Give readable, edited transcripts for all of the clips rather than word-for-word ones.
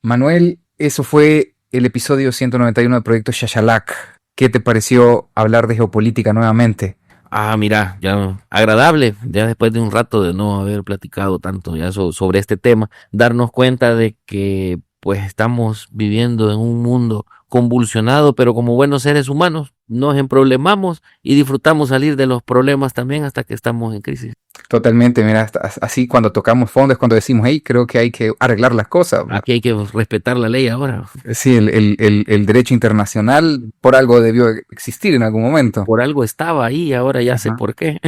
Manuel, eso fue el episodio 191 del proyecto Xaxalac. ¿Qué te pareció hablar de geopolítica nuevamente? Mira, ya agradable, ya después de un rato de no haber platicado tanto ya sobre este tema, darnos cuenta de que pues estamos viviendo en un mundo convulsionado, pero como buenos seres humanos nos emproblemamos y disfrutamos salir de los problemas también hasta que estamos en crisis. Totalmente, mira, así cuando tocamos fondo es cuando decimos, hey, creo que hay que arreglar las cosas. Aquí hay que respetar la ley ahora. Sí, el derecho internacional por algo debió existir en algún momento. Por algo estaba ahí, ahora ya sé Ajá. por qué.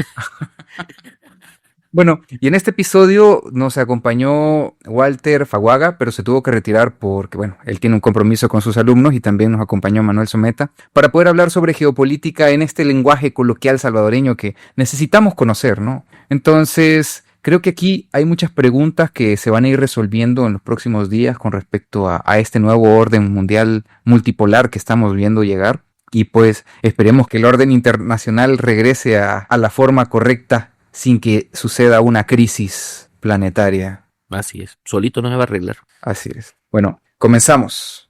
Bueno, y en este episodio nos acompañó Walter Faguaga, pero se tuvo que retirar porque, bueno, él tiene un compromiso con sus alumnos y también nos acompañó Manuel Someta para poder hablar sobre geopolítica en este lenguaje coloquial salvadoreño que necesitamos conocer, ¿no? Entonces, creo que aquí hay muchas preguntas que se van a ir resolviendo en los próximos días con respecto a este nuevo orden mundial multipolar que estamos viendo llegar. Y pues esperemos que el orden internacional regrese a la forma correcta sin que suceda una crisis planetaria. Así es, solito no se va a arreglar. Así es. Bueno, comenzamos.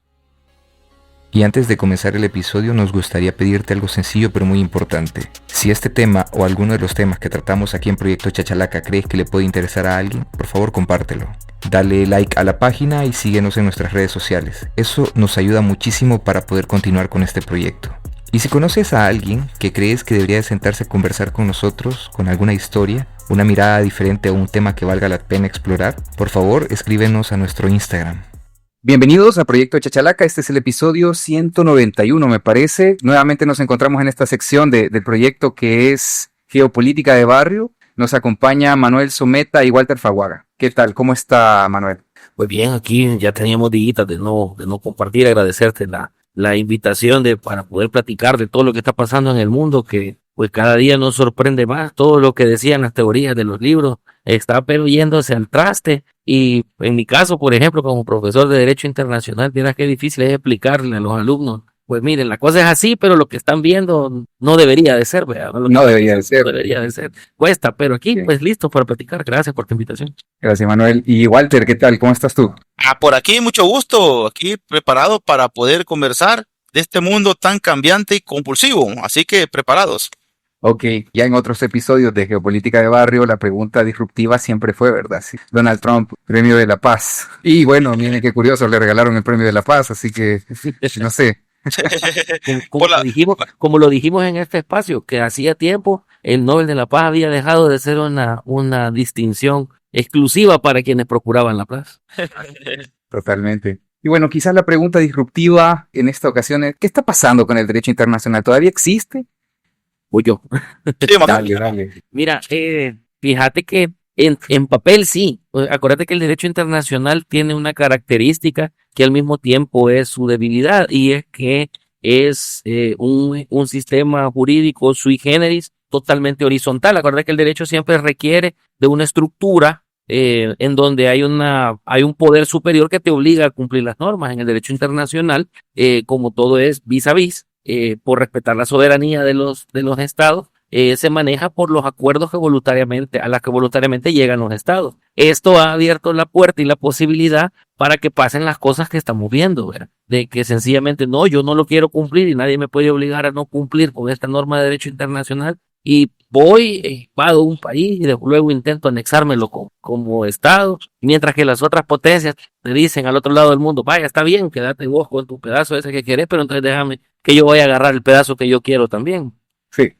Y antes de comenzar el episodio nos gustaría pedirte algo sencillo pero muy importante. Si este tema o alguno de los temas que tratamos aquí en Proyecto Xaxalaca crees que le puede interesar a alguien, por favor compártelo. Dale like a la página y síguenos en nuestras redes sociales. Eso nos ayuda muchísimo para poder continuar con este proyecto. Y si conoces a alguien que crees que debería de sentarse a conversar con nosotros, con alguna historia, una mirada diferente a un tema que valga la pena explorar, por favor escríbenos a nuestro Instagram. Bienvenidos a Proyecto Xaxalaca, este es el episodio 191 me parece. Nuevamente nos encontramos en esta sección del proyecto que es Geopolítica de Barrio. Nos acompaña Manuel Someta y Walter Faguaga. ¿Qué tal? ¿Cómo está Manuel? Pues bien, aquí ya teníamos días de no compartir, agradecerte la invitación para poder platicar de todo lo que está pasando en el mundo, que pues cada día nos sorprende más. Todo lo que decían las teorías de los libros está pero yéndose al traste. Y en mi caso, por ejemplo, como profesor de Derecho Internacional, vieras qué difícil es explicarle a los alumnos. Pues miren, la cosa es así, pero lo que están viendo no debería de ser, ¿verdad? No debería de ser. No debería de ser. Cuesta, pero aquí, Sí. pues listo para platicar. Gracias por tu invitación. Gracias Manuel. Y Walter, ¿qué tal? ¿Cómo estás tú? Por aquí mucho gusto, aquí preparado para poder conversar de este mundo tan cambiante y compulsivo, así que preparados. Ok, ya en otros episodios de Geopolítica de Barrio, la pregunta disruptiva siempre fue, ¿verdad? Sí. Donald Trump, Premio de la Paz. Y bueno, miren qué curioso, le regalaron el Premio de la Paz, así que, no sé. Como lo dijimos en este espacio, que hacía tiempo el Nobel de la Paz había dejado de ser una distinción exclusiva para quienes procuraban la paz. Totalmente. Y bueno, quizás la pregunta disruptiva en esta ocasión es, ¿qué está pasando con el derecho internacional? ¿Todavía existe? Voy yo. Sí, Dale. Mira, fíjate que en papel sí. Acuérdate que el derecho internacional tiene una característica que al mismo tiempo es su debilidad, y es que es un sistema jurídico sui generis totalmente horizontal. Acuérdate que el derecho siempre requiere de una estructura en donde hay un poder superior que te obliga a cumplir las normas. En el derecho internacional, como todo es vis a vis, por respetar la soberanía de los estados, se maneja por los acuerdos a los que voluntariamente llegan los estados. Esto ha abierto la puerta y la posibilidad para que pasen las cosas que estamos viendo, ¿verdad? De que sencillamente yo no lo quiero cumplir y nadie me puede obligar a no cumplir con esta norma de derecho internacional, y voy, invado un país y luego intento anexármelo como estado, mientras que las otras potencias te dicen al otro lado del mundo, vaya, está bien, quédate vos con tu pedazo ese que querés, pero entonces déjame que yo voy a agarrar el pedazo que yo quiero también.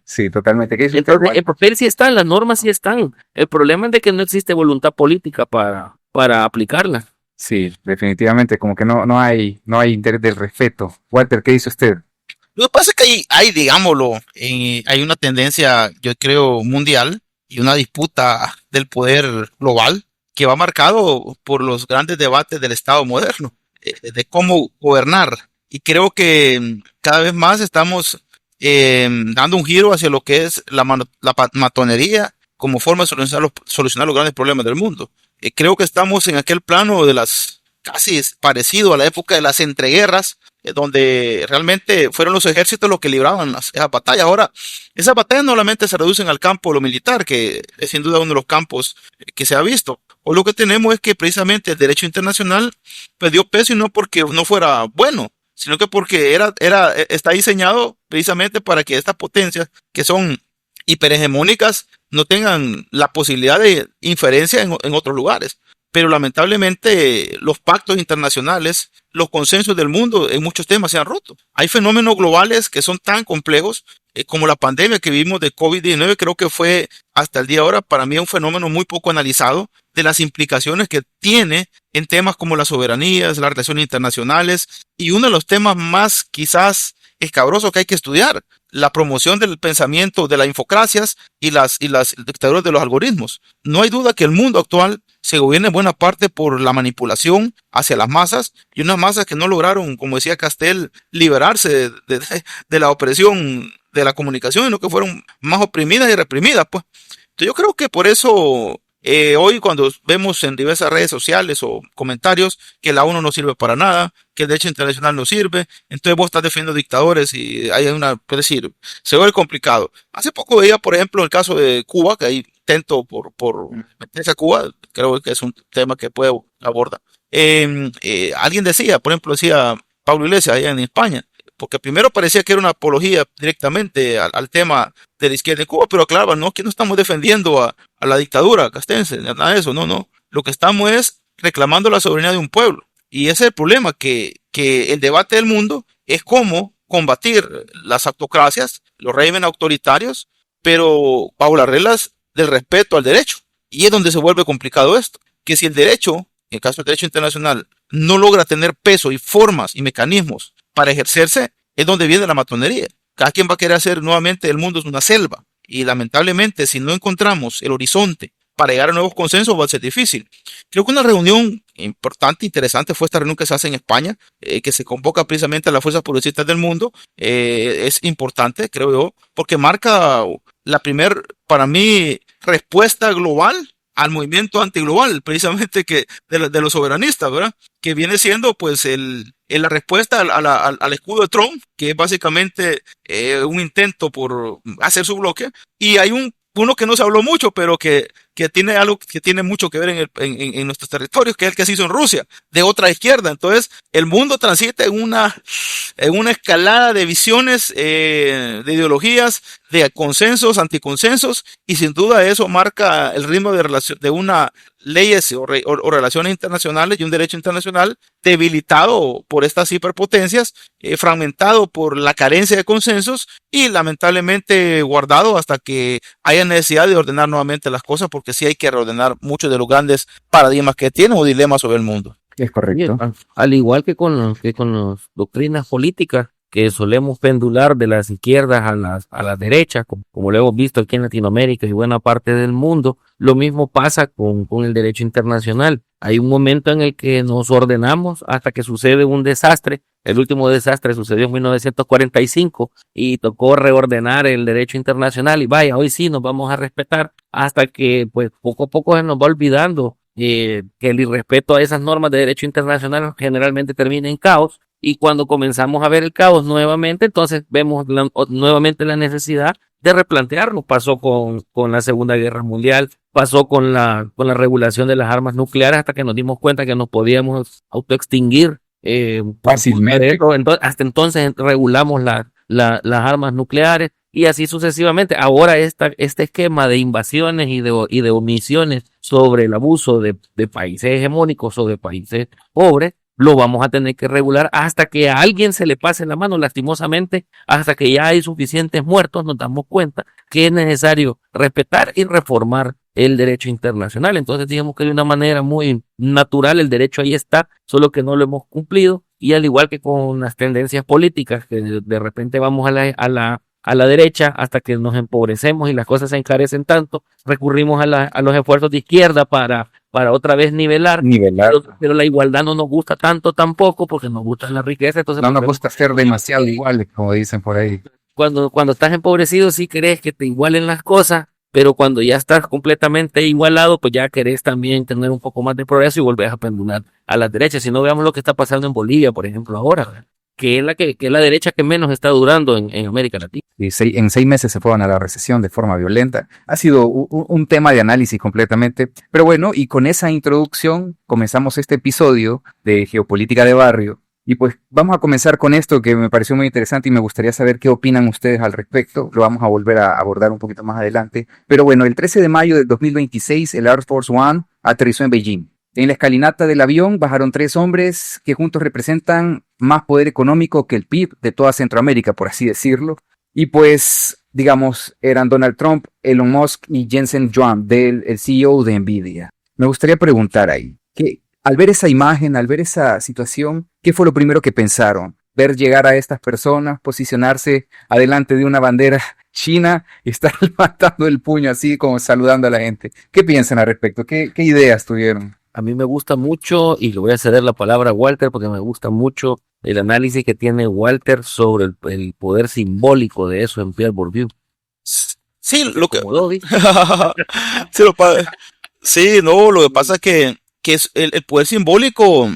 Sí, totalmente. ¿Qué dice usted, Entonces, Walter? el papel sí está, las normas sí están. El problema es de que no existe voluntad política para aplicarla. Sí, definitivamente, como que no hay interés del respeto. Walter, ¿qué dice usted? Lo que pasa es que digámoslo, hay una tendencia, yo creo, mundial y una disputa del poder global que va marcado por los grandes debates del Estado moderno, de cómo gobernar. Y creo que cada vez más estamos dando un giro hacia lo que es la matonería como forma de solucionar los grandes problemas del mundo. Creo que estamos en aquel plano de casi parecido a la época de las entreguerras, donde realmente fueron los ejércitos los que libraban esas batallas. Ahora, esas batallas no solamente se reducen al campo de lo militar, que es sin duda uno de los campos que se ha visto. Hoy lo que tenemos es que precisamente el derecho internacional perdió peso y no porque no fuera bueno, sino que porque está diseñado precisamente para que estas potencias que son hiperhegemónicas no tengan la posibilidad de inferencia en otros lugares. Pero lamentablemente los pactos internacionales, los consensos del mundo en muchos temas se han roto. Hay fenómenos globales que son tan complejos como la pandemia que vivimos de COVID-19. Creo que fue hasta el día de ahora para mí un fenómeno muy poco analizado de las implicaciones que tiene en temas como las soberanías, las relaciones internacionales y uno de los temas más quizás escabrosos que hay que estudiar, la promoción del pensamiento de las infocracias y las dictaduras de los algoritmos. No hay duda que el mundo actual se gobierna en buena parte por la manipulación hacia las masas y unas masas que no lograron, como decía Castel, liberarse de la opresión de la comunicación, sino que fueron más oprimidas y reprimidas, pues. Entonces yo creo que por eso hoy cuando vemos en diversas redes sociales o comentarios que la ONU no sirve para nada, que el derecho internacional no sirve, entonces vos estás defendiendo dictadores y hay es decir, se ve complicado. Hace poco veía, por ejemplo, el caso de Cuba, que hay intento por meterse a Cuba, creo que es un tema que puede abordar. Alguien decía, por ejemplo, decía Pablo Iglesias allá en España, porque primero parecía que era una apología directamente al tema de la izquierda de Cuba, pero claro, no, que no estamos defendiendo a la dictadura castense, nada de eso, no. Lo que estamos es reclamando la soberanía de un pueblo. Y ese es el problema, que el debate del mundo es cómo combatir las autocracias, los regímenes autoritarios, pero bajo las reglas del respeto al derecho. Y es donde se vuelve complicado esto, que si el derecho, en el caso del derecho internacional, no logra tener peso y formas y mecanismos para ejercerse, es donde viene la matonería. Cada quien va a querer hacer nuevamente el mundo es una selva. Y lamentablemente, si no encontramos el horizonte para llegar a nuevos consensos, va a ser difícil. Creo que una reunión importante, interesante, fue esta reunión que se hace en España, que se convoca precisamente a las fuerzas progresistas del mundo. Es importante, creo yo, porque marca la primer, para mí, respuesta global al movimiento antiglobal, precisamente de los soberanistas, ¿verdad? Que viene siendo pues la respuesta al escudo de Trump, que es básicamente un intento por hacer su bloque. Y hay uno que no se habló mucho, pero que tiene algo que tiene mucho que ver en nuestros territorios, que es el que se hizo en Rusia, de otra izquierda. Entonces, el mundo transita en una escalada de visiones, de ideologías, de consensos, anticonsensos, y sin duda eso marca el ritmo de una leyes o relaciones internacionales y un derecho internacional debilitado por estas hiperpotencias, fragmentado por la carencia de consensos y lamentablemente guardado hasta que haya necesidad de ordenar nuevamente las cosas, porque sí hay que reordenar muchos de los grandes paradigmas que tienen o dilemas sobre el mundo. Es correcto. Al igual que con las doctrinas políticas, que solemos pendular de las izquierdas a las derechas, como lo hemos visto aquí en Latinoamérica y buena parte del mundo, lo mismo pasa con el derecho internacional. Hay un momento en el que nos ordenamos hasta que sucede un desastre. El último desastre sucedió en 1945 y tocó reordenar el derecho internacional y vaya, hoy sí nos vamos a respetar hasta que pues poco a poco se nos va olvidando que el irrespeto a esas normas de derecho internacional generalmente termina en caos. Y cuando comenzamos a ver el caos nuevamente, entonces vemos nuevamente la necesidad de replantearlo. Pasó con la Segunda Guerra Mundial, pasó con la regulación de las armas nucleares hasta que nos dimos cuenta que nos podíamos autoextinguir fácilmente. Hasta entonces regulamos las armas nucleares y así sucesivamente. Ahora este esquema de invasiones y de omisiones sobre el abuso de países hegemónicos o de países pobres, lo vamos a tener que regular hasta que a alguien se le pase la mano, lastimosamente, hasta que ya hay suficientes muertos, nos damos cuenta que es necesario respetar y reformar el derecho internacional. Entonces digamos que de una manera muy natural el derecho ahí está, solo que no lo hemos cumplido, y al igual que con las tendencias políticas, que de repente vamos a la derecha hasta que nos empobrecemos y las cosas se encarecen tanto, recurrimos a los esfuerzos de izquierda para otra vez nivelar. Pero la igualdad no nos gusta tanto tampoco porque nos gusta la riqueza. Entonces no nos gusta ser demasiado iguales, como dicen por ahí. Cuando estás empobrecido sí querés que te igualen las cosas, pero cuando ya estás completamente igualado, pues ya querés también tener un poco más de progreso y volvés a pendular a la derecha. Si no, veamos lo que está pasando en Bolivia, por ejemplo, ahora. que es la derecha que menos está durando en América Latina. Y en 6 meses se fueron a la recesión de forma violenta. Ha sido un tema de análisis completamente. Pero bueno, y con esa introducción comenzamos este episodio de Geopolítica de Barrio. Y pues vamos a comenzar con esto que me pareció muy interesante y me gustaría saber qué opinan ustedes al respecto. Lo vamos a volver a abordar un poquito más adelante. Pero bueno, el 13 de mayo del 2026 el Air Force One aterrizó en Beijing. En la escalinata del avión bajaron 3 hombres que juntos representan más poder económico que el PIB de toda Centroamérica, por así decirlo. Y pues, digamos, eran Donald Trump, Elon Musk y Jensen Huang, el CEO de Nvidia. Me gustaría preguntar ahí, que al ver esa imagen, al ver esa situación, ¿qué fue lo primero que pensaron? Ver llegar a estas personas, posicionarse adelante de una bandera china y estar levantando el puño así como saludando a la gente. ¿Qué piensan al respecto? ¿Qué ideas tuvieron? A mí me gusta mucho, y le voy a ceder la palabra a Walter porque me gusta mucho el análisis que tiene Walter sobre el poder simbólico de eso en Pierre Bourdieu. Sí, lo que... Como Dodi. Sí, no, lo que pasa es que es el poder simbólico,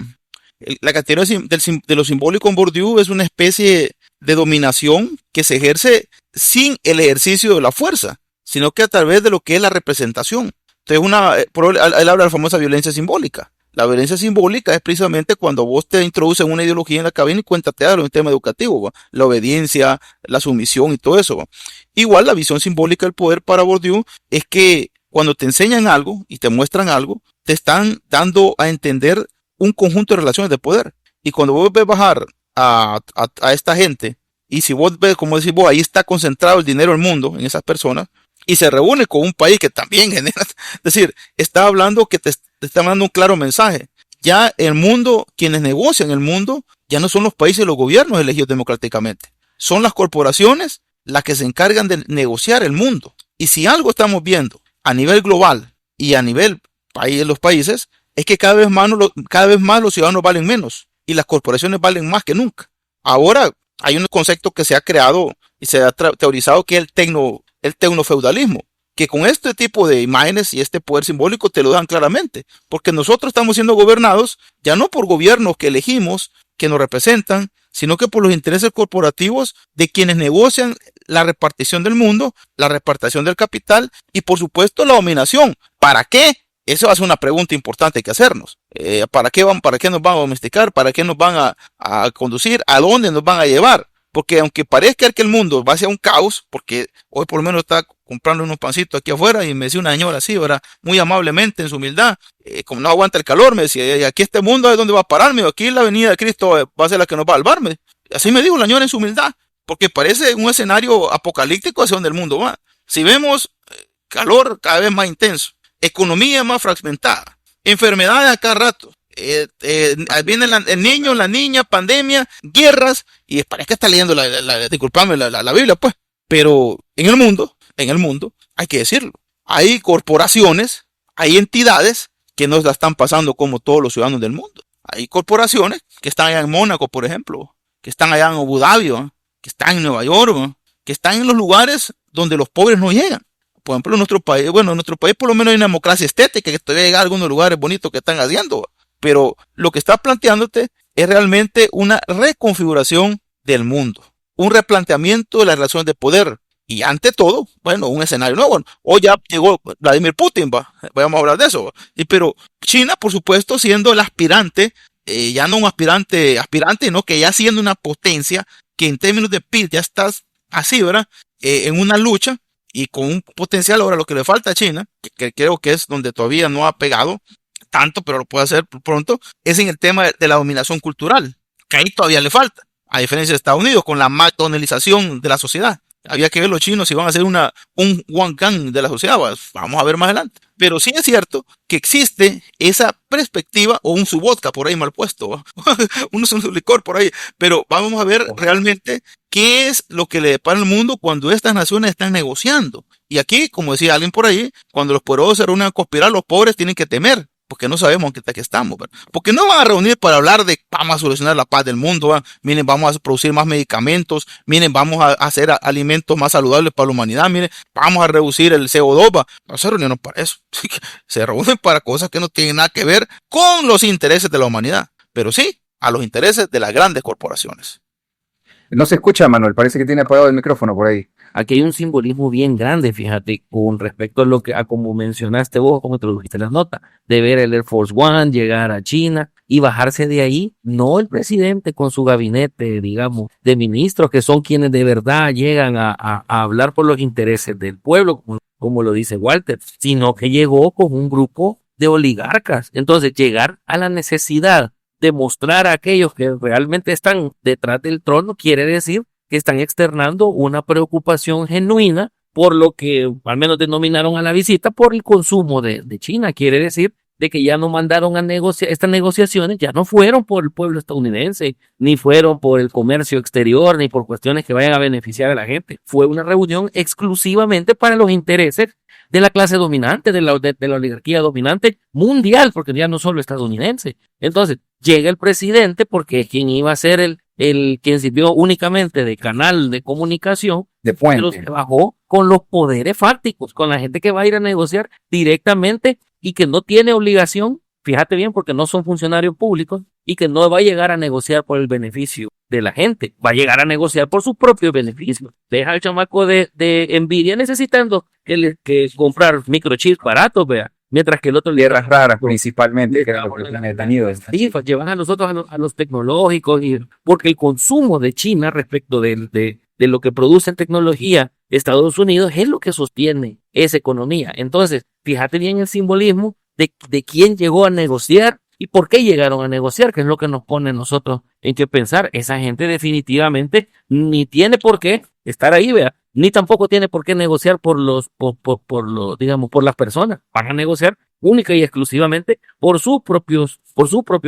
la categoría de lo simbólico en Bourdieu es una especie de dominación que se ejerce sin el ejercicio de la fuerza, sino que a través de lo que es la representación. Entonces, él habla de la famosa violencia simbólica. La violencia simbólica es precisamente cuando vos te introduces una ideología en la cabina y cuéntate algo en el tema educativo, ¿va? La obediencia, la sumisión y todo eso, ¿va? Igual la visión simbólica del poder para Bourdieu es que cuando te enseñan algo y te muestran algo, te están dando a entender un conjunto de relaciones de poder. Y cuando vos ves bajar a esta gente, y si vos ves, como decís vos, ahí está concentrado el dinero del mundo en esas personas, y se reúne con un país que también genera, es decir, está hablando que te está dando un claro mensaje. Ya el mundo, quienes negocian el mundo, ya no son los países y los gobiernos elegidos democráticamente. Son las corporaciones las que se encargan de negociar el mundo. Y si algo estamos viendo a nivel global y a nivel país, los países, es que cada vez más los ciudadanos valen menos y las corporaciones valen más que nunca. Ahora hay un concepto que se ha creado y se ha teorizado que es el tecnofeudalismo, que con este tipo de imágenes y este poder simbólico te lo dan claramente, porque nosotros estamos siendo gobernados ya no por gobiernos que elegimos, que nos representan, sino que por los intereses corporativos de quienes negocian la repartición del mundo, la repartición del capital y por supuesto la dominación. ¿Para qué? Esa va a ser una pregunta importante que hacernos. ¿Para qué nos van a domesticar? ¿Para qué nos van a conducir? ¿A dónde nos van a llevar? Porque aunque parezca que el mundo va hacia un caos, porque hoy por lo menos está comprando unos pancitos aquí afuera y me decía una señora así, ¿verdad? Muy amablemente en su humildad, como no aguanta el calor, me decía, y aquí este mundo es donde va a pararme, aquí la venida de Cristo va a ser la que nos va a salvarme. Así me dijo la señora en su humildad, porque parece un escenario apocalíptico hacia donde el mundo va. Si vemos calor cada vez más intenso, economía más fragmentada, enfermedades a cada rato, viene el niño, la niña, pandemia, guerras, y parece que está leyendo disculpame, la Biblia, pues. Pero en el mundo, hay que decirlo, hay corporaciones, hay entidades que nos la están pasando como todos los ciudadanos del mundo. Hay corporaciones que están allá en Mónaco, por ejemplo, que están allá en Abu Dhabi, que están en Nueva York, que están en los lugares donde los pobres no llegan. Por ejemplo, en nuestro país por lo menos hay una democracia estética que todavía llega a algunos lugares bonitos que están haciendo. Pero lo que está planteándote es realmente una reconfiguración del mundo, un replanteamiento de las relaciones de poder y ante todo, bueno, un escenario nuevo. Hoy ya llegó Vladimir Putin, vamos a hablar de eso. Pero China, por supuesto, siendo el aspirante, ya no un aspirante, sino que ya siendo una potencia que en términos de PIB ya estás así, ¿verdad? En una lucha y con un potencial. Ahora lo que le falta a China, que creo que es donde todavía no ha pegado tanto, pero lo puede hacer pronto, es en el tema de la dominación cultural, que ahí todavía le falta, a diferencia de Estados Unidos, con la McDonaldización de la sociedad. Había que ver los chinos si van a hacer un Wangang de la sociedad, vamos a ver más adelante. Pero sí es cierto que existe esa perspectiva, o un su vodka por ahí mal puesto, un su licor por ahí, pero vamos a ver realmente qué es lo que le depara al mundo cuando estas naciones están negociando. Y aquí, como decía alguien por ahí, cuando los poderosos se reúnen a conspirar, los pobres tienen que temer, porque no sabemos en qué estamos, ¿verdad? Porque no van a reunir para hablar de vamos a solucionar la paz del mundo, ¿verdad? Miren, vamos a producir más medicamentos, miren, vamos a hacer alimentos más saludables para la humanidad, miren, vamos a reducir el CO2, ¿verdad? No se reunieron para eso, se reúnen para cosas que no tienen nada que ver con los intereses de la humanidad, pero sí a los intereses de las grandes corporaciones. No se escucha, Manuel, parece que tiene apagado el micrófono por ahí. Aquí hay un simbolismo bien grande, fíjate, con respecto a lo que, a como mencionaste vos, como introdujiste las notas, de ver el Air Force One, llegar a China y bajarse de ahí, no el presidente con su gabinete, digamos, de ministros que son quienes de verdad llegan a hablar por los intereses del pueblo, como lo dice Walter, sino que llegó con un grupo de oligarcas. Entonces, llegar a la necesidad de mostrar a aquellos que realmente están detrás del trono quiere decir que están externando una preocupación genuina por lo que al menos denominaron a la visita por el consumo de China. Quiere decir de que ya no mandaron a negociar, estas negociaciones ya no fueron por el pueblo estadounidense, ni fueron por el comercio exterior, ni por cuestiones que vayan a beneficiar a la gente. Fue una reunión exclusivamente para los intereses de la clase dominante, de la oligarquía dominante mundial, porque ya no solo estadounidense. Entonces, llega el presidente porque es quien iba a ser quien sirvió únicamente de canal de comunicación, De puente. pero se bajó con los poderes fácticos, con la gente que va a ir a negociar directamente y que no tiene obligación, fíjate bien, porque no son funcionarios públicos y que no va a llegar a negociar por el beneficio de la gente, va a llegar a negociar por sus propios beneficios. Deja al chamaco de Nvidia necesitando que comprar microchips baratos, vea. Mientras que el otro Tierras raras principalmente, que era lo que tiene tenido. llevan a nosotros a los tecnológicos, porque el consumo de China respecto de lo que produce en tecnología Estados Unidos es lo que sostiene esa economía. Entonces, fíjate bien el simbolismo de quién llegó a negociar y por qué llegaron a negociar, que es lo que nos pone a nosotros en qué pensar. Esa gente definitivamente ni tiene por qué estar ahí, vea, ni tampoco tiene por qué negociar por digamos, por las personas. Van a negociar única y exclusivamente por sus propios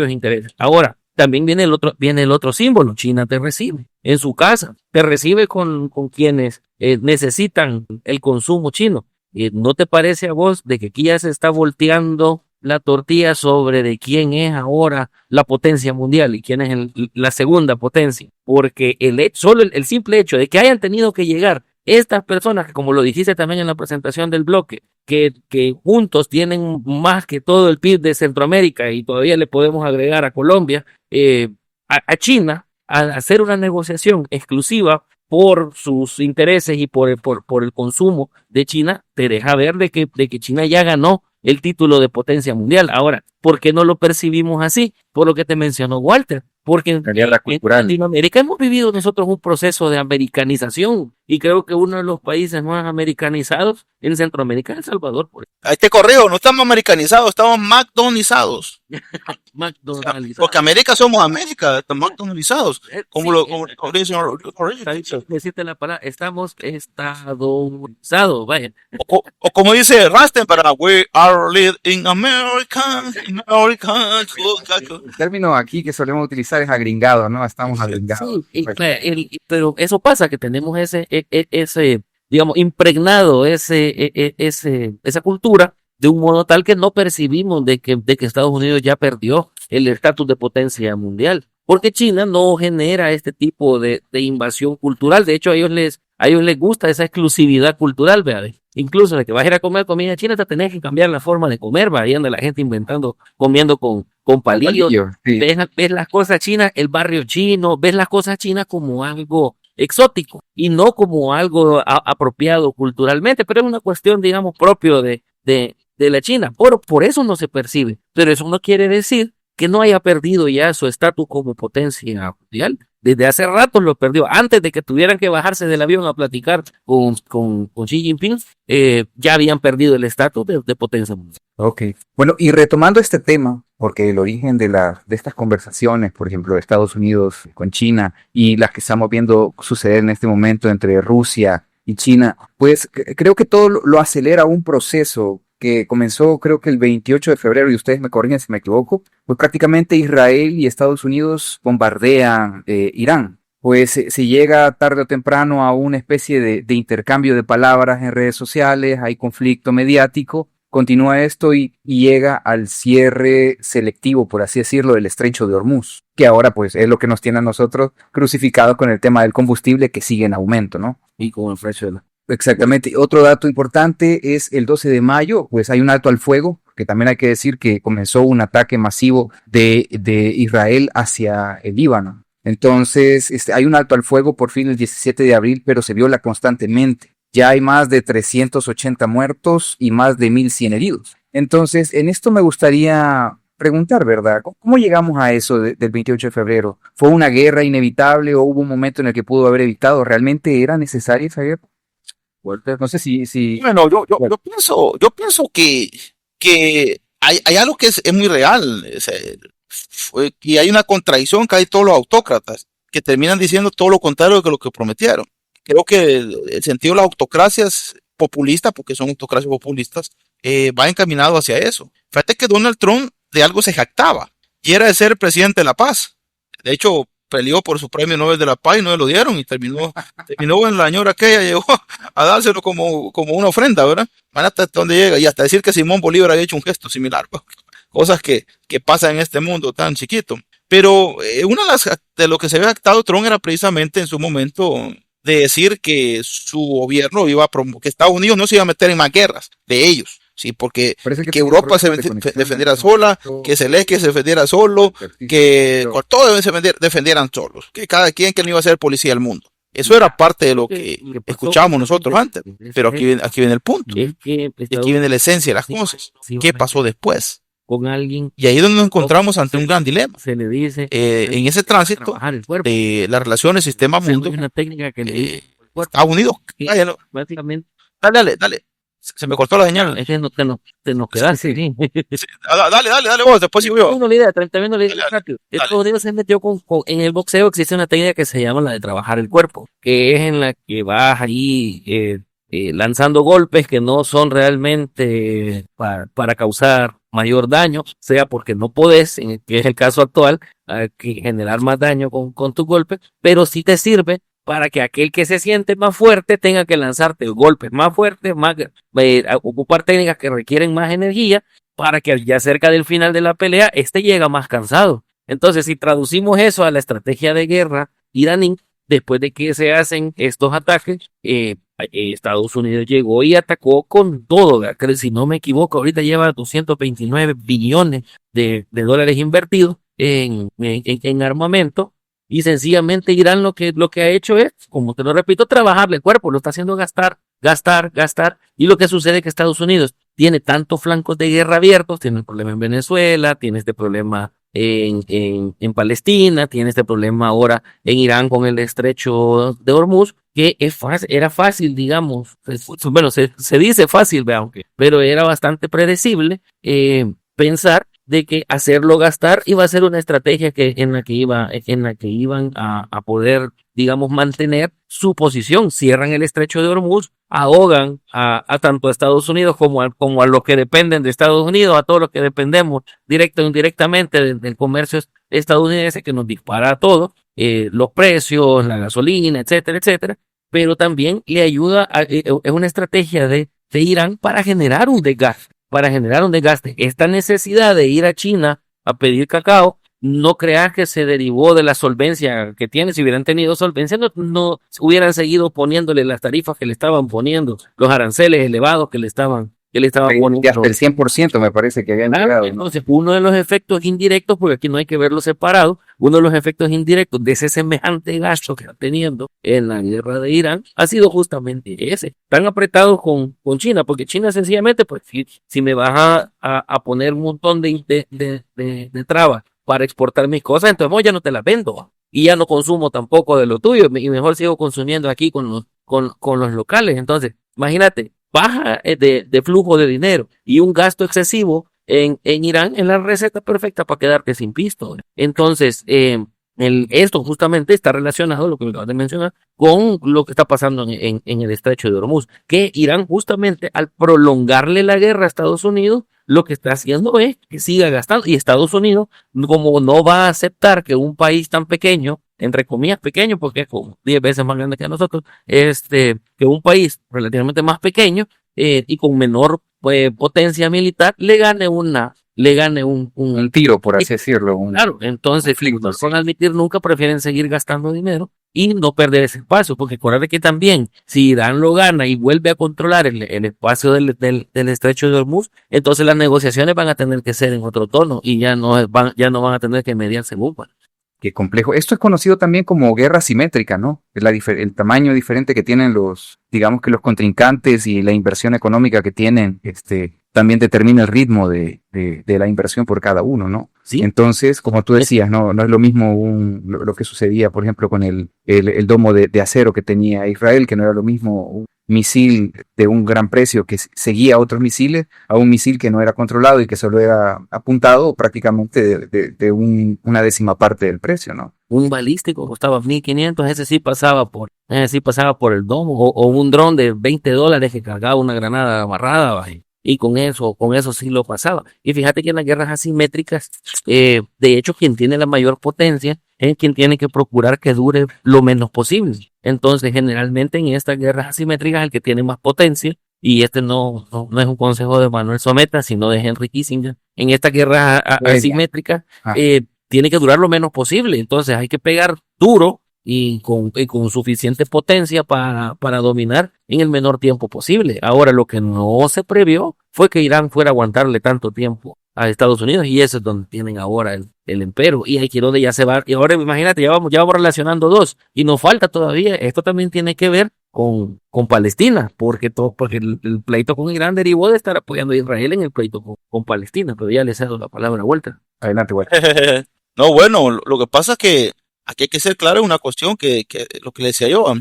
intereses. Ahora, también viene el otro símbolo. China te recibe en su casa, te recibe con quienes necesitan el consumo chino. ¿No te parece a vos de que aquí ya se está volteando la tortilla sobre de quién es ahora la potencia mundial y quién es la segunda potencia? Porque solo el simple hecho de que hayan tenido que llegar estas personas, que como lo dijiste también en la presentación del bloque, que juntos tienen más que todo el PIB de Centroamérica y todavía le podemos agregar a Colombia, a China, a hacer una negociación exclusiva por sus intereses y por el consumo de China, te deja ver de que China ya ganó el título de potencia mundial. Ahora, ¿por qué no lo percibimos así? Por lo que te mencionó Walter. Porque en Latinoamérica hemos vivido nosotros un proceso de americanización y creo que uno de los países más americanizados en Centroamérica es El Salvador. Ahí te corrijo, no estamos americanizados, estamos McDonaldizados. Porque América somos América, estamos McDonaldizados. Como dice decirte la palabra, estamos estadonizados, vaya. O como dice Rasten para we are living in America. El término aquí que solemos utilizar es agringado, ¿no? Estamos agringados. Sí, pero eso pasa, que tenemos ese digamos, impregnado esa cultura de un modo tal que no percibimos de que Estados Unidos ya perdió el estatus de potencia mundial. Porque China no genera este tipo de invasión cultural. De hecho, a ellos les gusta esa exclusividad cultural, ¿verdad? Incluso de que vas a ir a comer comida china, te tenés que cambiar la forma de comer, va, ahí anda la gente comiendo con palillos. Sí. Ves las cosas chinas, el barrio chino, ves las cosas chinas como algo exótico y no como algo apropiado culturalmente, pero es una cuestión, digamos, propio de la China. Por eso no se percibe, pero eso no quiere decir que no haya perdido ya su estatus como potencia mundial. Desde hace rato lo perdió. Antes de que tuvieran que bajarse del avión a platicar con Xi Jinping, ya habían perdido el estatus de potencia mundial. Ok. Bueno, y retomando este tema, porque el origen de estas conversaciones, por ejemplo, de Estados Unidos con China y las que estamos viendo suceder en este momento entre Rusia y China, pues creo que todo lo acelera un proceso que comenzó creo que el 28 de febrero, y ustedes me corrigen si me equivoco, pues prácticamente Israel y Estados Unidos bombardean Irán. Pues se llega tarde o temprano a una especie de intercambio de palabras en redes sociales, hay conflicto mediático, continúa esto y llega al cierre selectivo, por así decirlo, del estrecho de Hormuz, que ahora pues es lo que nos tiene a nosotros crucificados con el tema del combustible que sigue en aumento, ¿no? Y con el precio de la... Exactamente. Otro dato importante es el 12 de mayo, pues hay un alto al fuego, que también hay que decir que comenzó un ataque masivo de Israel hacia el Líbano. Entonces, hay un alto al fuego por fin el 17 de abril, pero se viola constantemente. Ya hay más de 380 muertos y más de 1.100 heridos. Entonces, en esto me gustaría preguntar, ¿verdad? ¿Cómo llegamos a eso del 28 de febrero? ¿Fue una guerra inevitable o hubo un momento en el que pudo haber evitado? ¿Realmente era necesaria esa guerra? No sé si... Bueno, yo pienso que hay algo que es muy real. Y hay una contradicción que hay todos los autócratas que terminan diciendo todo lo contrario de lo que prometieron. Creo que el sentido de las autocracias populistas, porque son autocracias populistas, va encaminado hacia eso. Fíjate que Donald Trump de algo se jactaba y era de ser presidente de la paz. De hecho, peleó por su premio Nobel de la Paz y no le lo dieron y terminó en la señora aquella, llegó a dárselo como una ofrenda, ¿verdad? Van hasta donde llega y hasta decir que Simón Bolívar había hecho un gesto similar. Cosas que pasan en este mundo tan chiquito. Pero una de lo que se había jactado Trump era precisamente en su momento de decir que su gobierno que Estados Unidos no se iba a meter en más guerras de ellos. Sí, porque que Europa se defendiera sola, que Zelensky se defendiera solo, que todos se defendieran solos, que cada quien que no iba a ser policía del mundo. Eso era parte de lo que escuchábamos nosotros antes, pero aquí viene el punto, y aquí viene la esencia de las cosas. ¿Qué pasó después? Con alguien, y ahí es donde nos encontramos ante un gran dilema. Se le dice en ese tránsito de las relaciones sistema-mundo, una técnica que Estados Unidos, básicamente, dale. Se me cortó la señal. Es que no te nos quedaste. Sí. Dale vos, después sigo yo. Una idea rápido. Estados Unidos se metió en el boxeo. Existe una técnica que se llama la de trabajar el cuerpo, que es en la que vas ahí lanzando golpes que no son realmente para causar mayor daño, sea porque no podés, que es el caso actual, que generar más daño con tus golpes, pero sí te sirve para que aquel que se siente más fuerte tenga que lanzarte golpes más fuertes, ocupar técnicas que requieren más energía, para que ya cerca del final de la pelea, llega más cansado. Entonces, si traducimos eso a la estrategia de guerra iraní, después de que se hacen estos ataques, Estados Unidos llegó y atacó con todo. Si no me equivoco, ahorita lleva 229 billones de dólares invertidos en armamento. Y sencillamente Irán lo que ha hecho es, como te lo repito, trabajarle el cuerpo, lo está haciendo gastar. Y lo que sucede es que Estados Unidos tiene tantos flancos de guerra abiertos, tiene el problema en Venezuela, tiene este problema en Palestina, tiene este problema ahora en Irán con el estrecho de Hormuz, que era fácil, digamos, bueno, se dice fácil, pero era bastante predecible pensar de que hacerlo gastar iba a ser una estrategia en la que iban a poder, digamos, mantener su posición. Cierran el estrecho de Hormuz, ahogan a tanto a Estados Unidos como a los que dependen de Estados Unidos, a todos los que dependemos directo o indirectamente del comercio estadounidense, que nos dispara a todos, los precios, la gasolina, etcétera, etcétera, pero también le ayuda, es una estrategia de Irán para generar un desgaste. Esta necesidad de ir a China a pedir cacao, no creas que se derivó de la solvencia que tiene. Si hubieran tenido solvencia, no hubieran seguido poniéndole las tarifas que le estaban poniendo, los aranceles elevados que le estaban poniendo. Hasta el 100% me parece que habían llegado. Entonces, uno de los efectos indirectos, porque aquí no hay que verlo separado, uno de los efectos indirectos de ese semejante gasto que está teniendo en la guerra de Irán ha sido justamente ese. Están apretados con China, porque China sencillamente, pues si me vas a poner un montón de trabas para exportar mis cosas, entonces ya no te las vendo y ya no consumo tampoco de lo tuyo y mejor sigo consumiendo aquí con los locales. Entonces, imagínate, baja de flujo de dinero y un gasto excesivo en Irán es la receta perfecta para quedarte sin pisto. Entonces, esto justamente está relacionado, lo que me acabas de mencionar, con lo que está pasando en el estrecho de Hormuz, que Irán justamente al prolongarle la guerra a Estados Unidos, lo que está haciendo es que siga gastando, y Estados Unidos, como no va a aceptar que un país tan pequeño, entre comillas pequeño, porque es como 10 veces más grande que nosotros, que un país relativamente más pequeño y con menor potencia militar le gane un tiro, por así decirlo. Claro, entonces no van a admitir nunca, prefieren seguir gastando dinero y no perder ese espacio, porque acuérdate que también si Irán lo gana y vuelve a controlar el espacio del estrecho de Hormuz, entonces las negociaciones van a tener que ser en otro tono y ya no van a tener que mediarse mutuamente. Qué complejo. Esto es conocido también como guerra asimétrica, ¿no? El tamaño diferente que tienen digamos que los contrincantes y la inversión económica que tienen, también determina el ritmo de la inversión por cada uno, ¿no? Sí, Entonces, como tú decías, no es lo mismo lo que sucedía, por ejemplo, con el domo de acero que tenía Israel, que no era lo mismo un misil de un gran precio que seguía a otros misiles, a un misil que no era controlado y que solo era apuntado prácticamente de una décima parte del precio, ¿no? un balístico costaba 1.500, ese sí pasaba por el domo, o un dron de $20 que cargaba una granada amarrada, ¿va? Y con eso sí lo pasaba. Y fíjate que en las guerras asimétricas, de hecho, quien tiene la mayor potencia es quien tiene que procurar que dure lo menos posible. Entonces, generalmente en estas guerras asimétricas, el que tiene más potencia, y este no es un consejo de Manuel Someta, sino de Henry Kissinger, en estas guerras asimétricas, Ah, tiene que durar lo menos posible. Entonces, hay que pegar duro y con suficiente potencia para dominar en el menor tiempo posible. Ahora, lo que no se previó fue que Irán fuera a aguantarle tanto tiempo a Estados Unidos, y eso es donde tienen ahora el empero, y aquí donde ya se va. Y ahora imagínate, ya vamos relacionando dos, y nos falta todavía. Esto también tiene que ver con Palestina, porque el pleito con Irán derivó de estar apoyando a Israel en el pleito con Palestina, pero ya le cedo la palabra a vuelta. adelante, güey. No, bueno, lo que pasa es que aquí hay que ser claro en una cuestión que lo que le decía yo.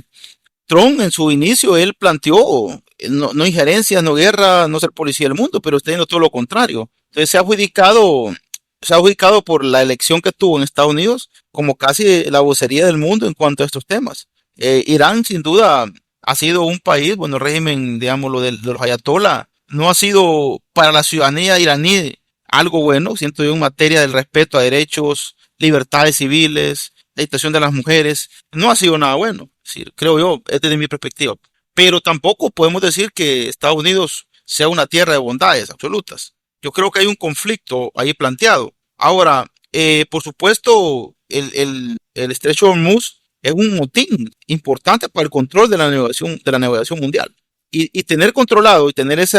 Trump en su inicio, él planteó no injerencias, no guerra, no ser policía del mundo, pero está haciendo todo lo contrario. Entonces se ha adjudicado por la elección que tuvo en Estados Unidos como casi la vocería del mundo en cuanto a estos temas. Irán sin duda ha sido un país, bueno, el régimen, digamos, lo de los ayatollah, no ha sido para la ciudadanía iraní algo bueno, siento yo, en materia del respeto a derechos, libertades civiles, la situación de las mujeres, no ha sido nada bueno, sí, creo yo, es desde mi perspectiva. Pero tampoco podemos decir que Estados Unidos sea una tierra de bondades absolutas. Yo creo que hay un conflicto ahí planteado. Ahora, por supuesto, el estrecho de Hormuz es un motín importante para el control de la navegación mundial. Y tener controlado y tener ese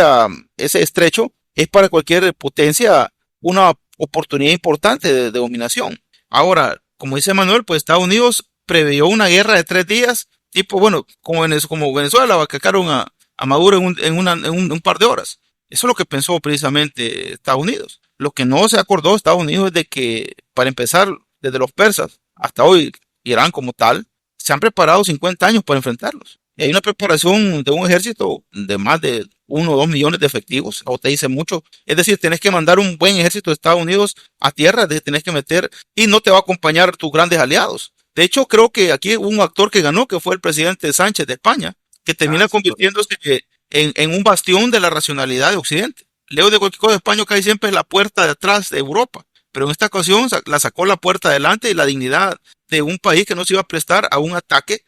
estrecho es para cualquier potencia una oportunidad importante de dominación. Ahora, como dice Manuel, pues Estados Unidos preveyó una guerra de 3 días, tipo, bueno, como Venezuela, vacacaron a Maduro en un par de horas. Eso es lo que pensó precisamente Estados Unidos. Lo que no se acordó Estados Unidos es de que, para empezar, desde los persas hasta hoy, Irán como tal, se han preparado 50 años para enfrentarlos. Y hay una preparación de un ejército de más de 1 o 2 millones de efectivos, o te dice mucho. Es decir, tenés que mandar un buen ejército de Estados Unidos a tierra, tenés que meter, y no te va a acompañar tus grandes aliados. De hecho, creo que aquí hubo un actor que ganó, que fue el presidente Sánchez de España, que termina convirtiéndose en un bastión de la racionalidad de Occidente. Leo de cualquier cosa de España, que hay siempre la puerta de atrás de Europa, pero en esta ocasión la sacó la puerta adelante, y la dignidad de un país que no se iba a prestar a un ataque,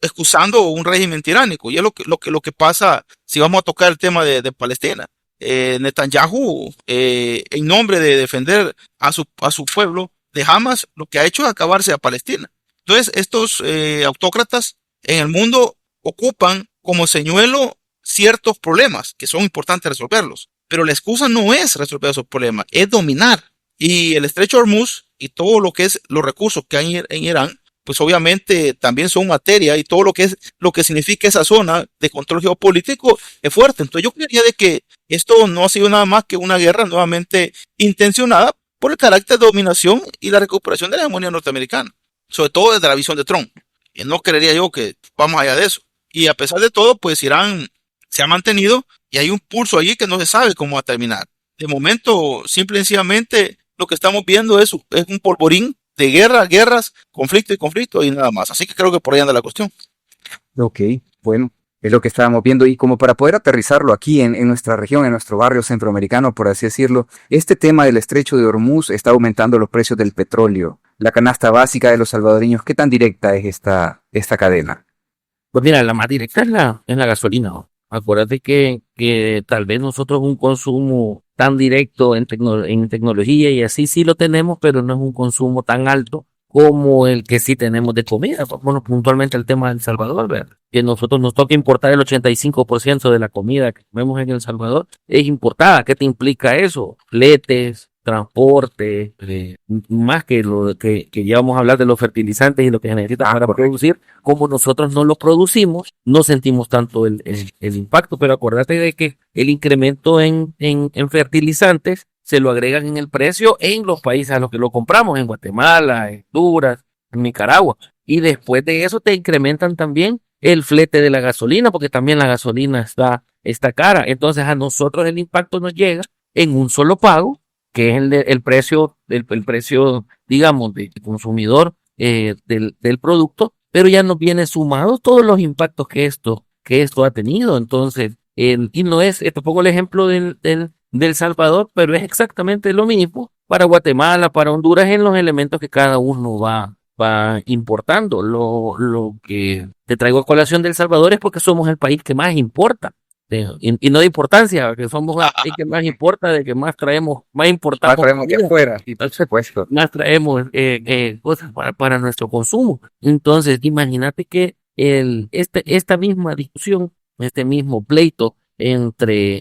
excusando un régimen tiránico. Y es lo que pasa si vamos a tocar el tema de Palestina. Netanyahu, en nombre de defender a su pueblo de Hamas, lo que ha hecho es acabarse a Palestina. Entonces, estos autócratas en el mundo ocupan como señuelo ciertos problemas que son importantes resolverlos. Pero la excusa no es resolver esos problemas, es dominar. Y el estrecho de Hormuz y todo lo que es los recursos que hay en Irán, pues obviamente también son materia, y todo lo que significa esa zona de control geopolítico es fuerte. Entonces yo creería de que esto no ha sido nada más que una guerra nuevamente intencionada por el carácter de dominación y la recuperación de la hegemonía norteamericana, sobre todo desde la visión de Trump. Y no creería yo que vamos allá de eso. Y a pesar de todo, pues Irán se ha mantenido, y hay un pulso allí que no se sabe cómo va a terminar. De momento, simple y sencillamente, lo que estamos viendo es un polvorín de guerras, conflicto y conflicto, y nada más. Así que creo que por ahí anda la cuestión. Ok, bueno, es lo que estábamos viendo, y como para poder aterrizarlo aquí en nuestra región, en nuestro barrio centroamericano, por así decirlo, este tema del estrecho de Hormuz está aumentando los precios del petróleo, la canasta básica de los salvadoreños. ¿Qué tan directa es esta cadena? Pues mira, la más directa es la gasolina, ¿no? Acuérdate que tal vez nosotros un consumo tan directo en tecnología y así sí lo tenemos, pero no es un consumo tan alto como el que sí tenemos de comida. Bueno, puntualmente el tema de El Salvador, ¿verdad? Que nosotros nos toca importar el 85% de la comida que comemos en El Salvador, es importada. ¿Qué te implica eso? Fletes, transporte, más que lo que ya vamos a hablar de los fertilizantes y lo que se necesita para producir, como nosotros no lo producimos, no sentimos tanto el impacto, pero acuérdate de que el incremento en fertilizantes se lo agregan en el precio en los países a los que lo compramos, en Guatemala, en Honduras, en Nicaragua, y después de eso te incrementan también el flete de la gasolina, porque también la gasolina está cara, entonces a nosotros el impacto nos llega en un solo pago, que es el precio, el precio, digamos, de consumidor del producto, pero ya nos viene sumado todos los impactos que esto ha tenido. Entonces, y no es, te pongo el ejemplo del Salvador, pero es exactamente lo mismo para Guatemala, para Honduras, en los elementos que cada uno va importando. Lo que te traigo a colación del Salvador es porque somos el país que más importa. Y no de importancia, que somos el que más importa, de que más traemos, más importamos. Más traemos de afuera, y por supuesto. Más traemos cosas para nuestro consumo. Entonces, imagínate que esta misma discusión, este mismo pleito entre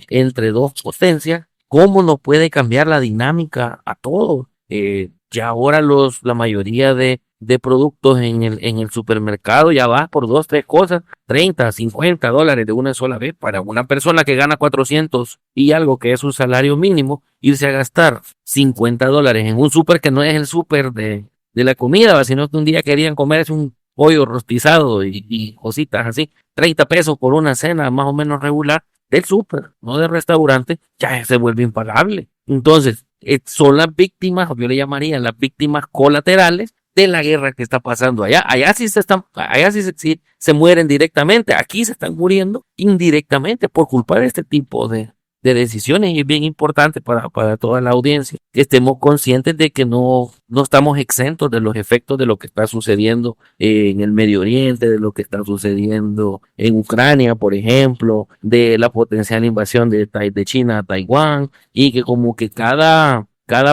dos potencias, ¿cómo nos puede cambiar la dinámica a todos? Ya ahora la mayoría de productos en el supermercado ya va por 2, 3 cosas, $30, $50 de una sola vez. Para una persona que gana 400 y algo, que es un salario mínimo, irse a gastar $50 en un súper que no es el súper de la comida, sino que un día querían comerse un pollo rostizado y cositas así, 30 pesos por una cena más o menos regular del súper, no del restaurante, ya se vuelve impagable. Entonces, son las víctimas, o yo le llamaría las víctimas colaterales de la guerra que está pasando allá. Allá sí sí se mueren directamente, aquí se están muriendo indirectamente por culpa de este tipo de decisiones, y es bien importante para toda la audiencia que estemos conscientes de que no estamos exentos de los efectos de lo que está sucediendo en el Medio Oriente, de lo que está sucediendo en Ucrania, por ejemplo, de la potencial invasión de China a Taiwán, y que como que cada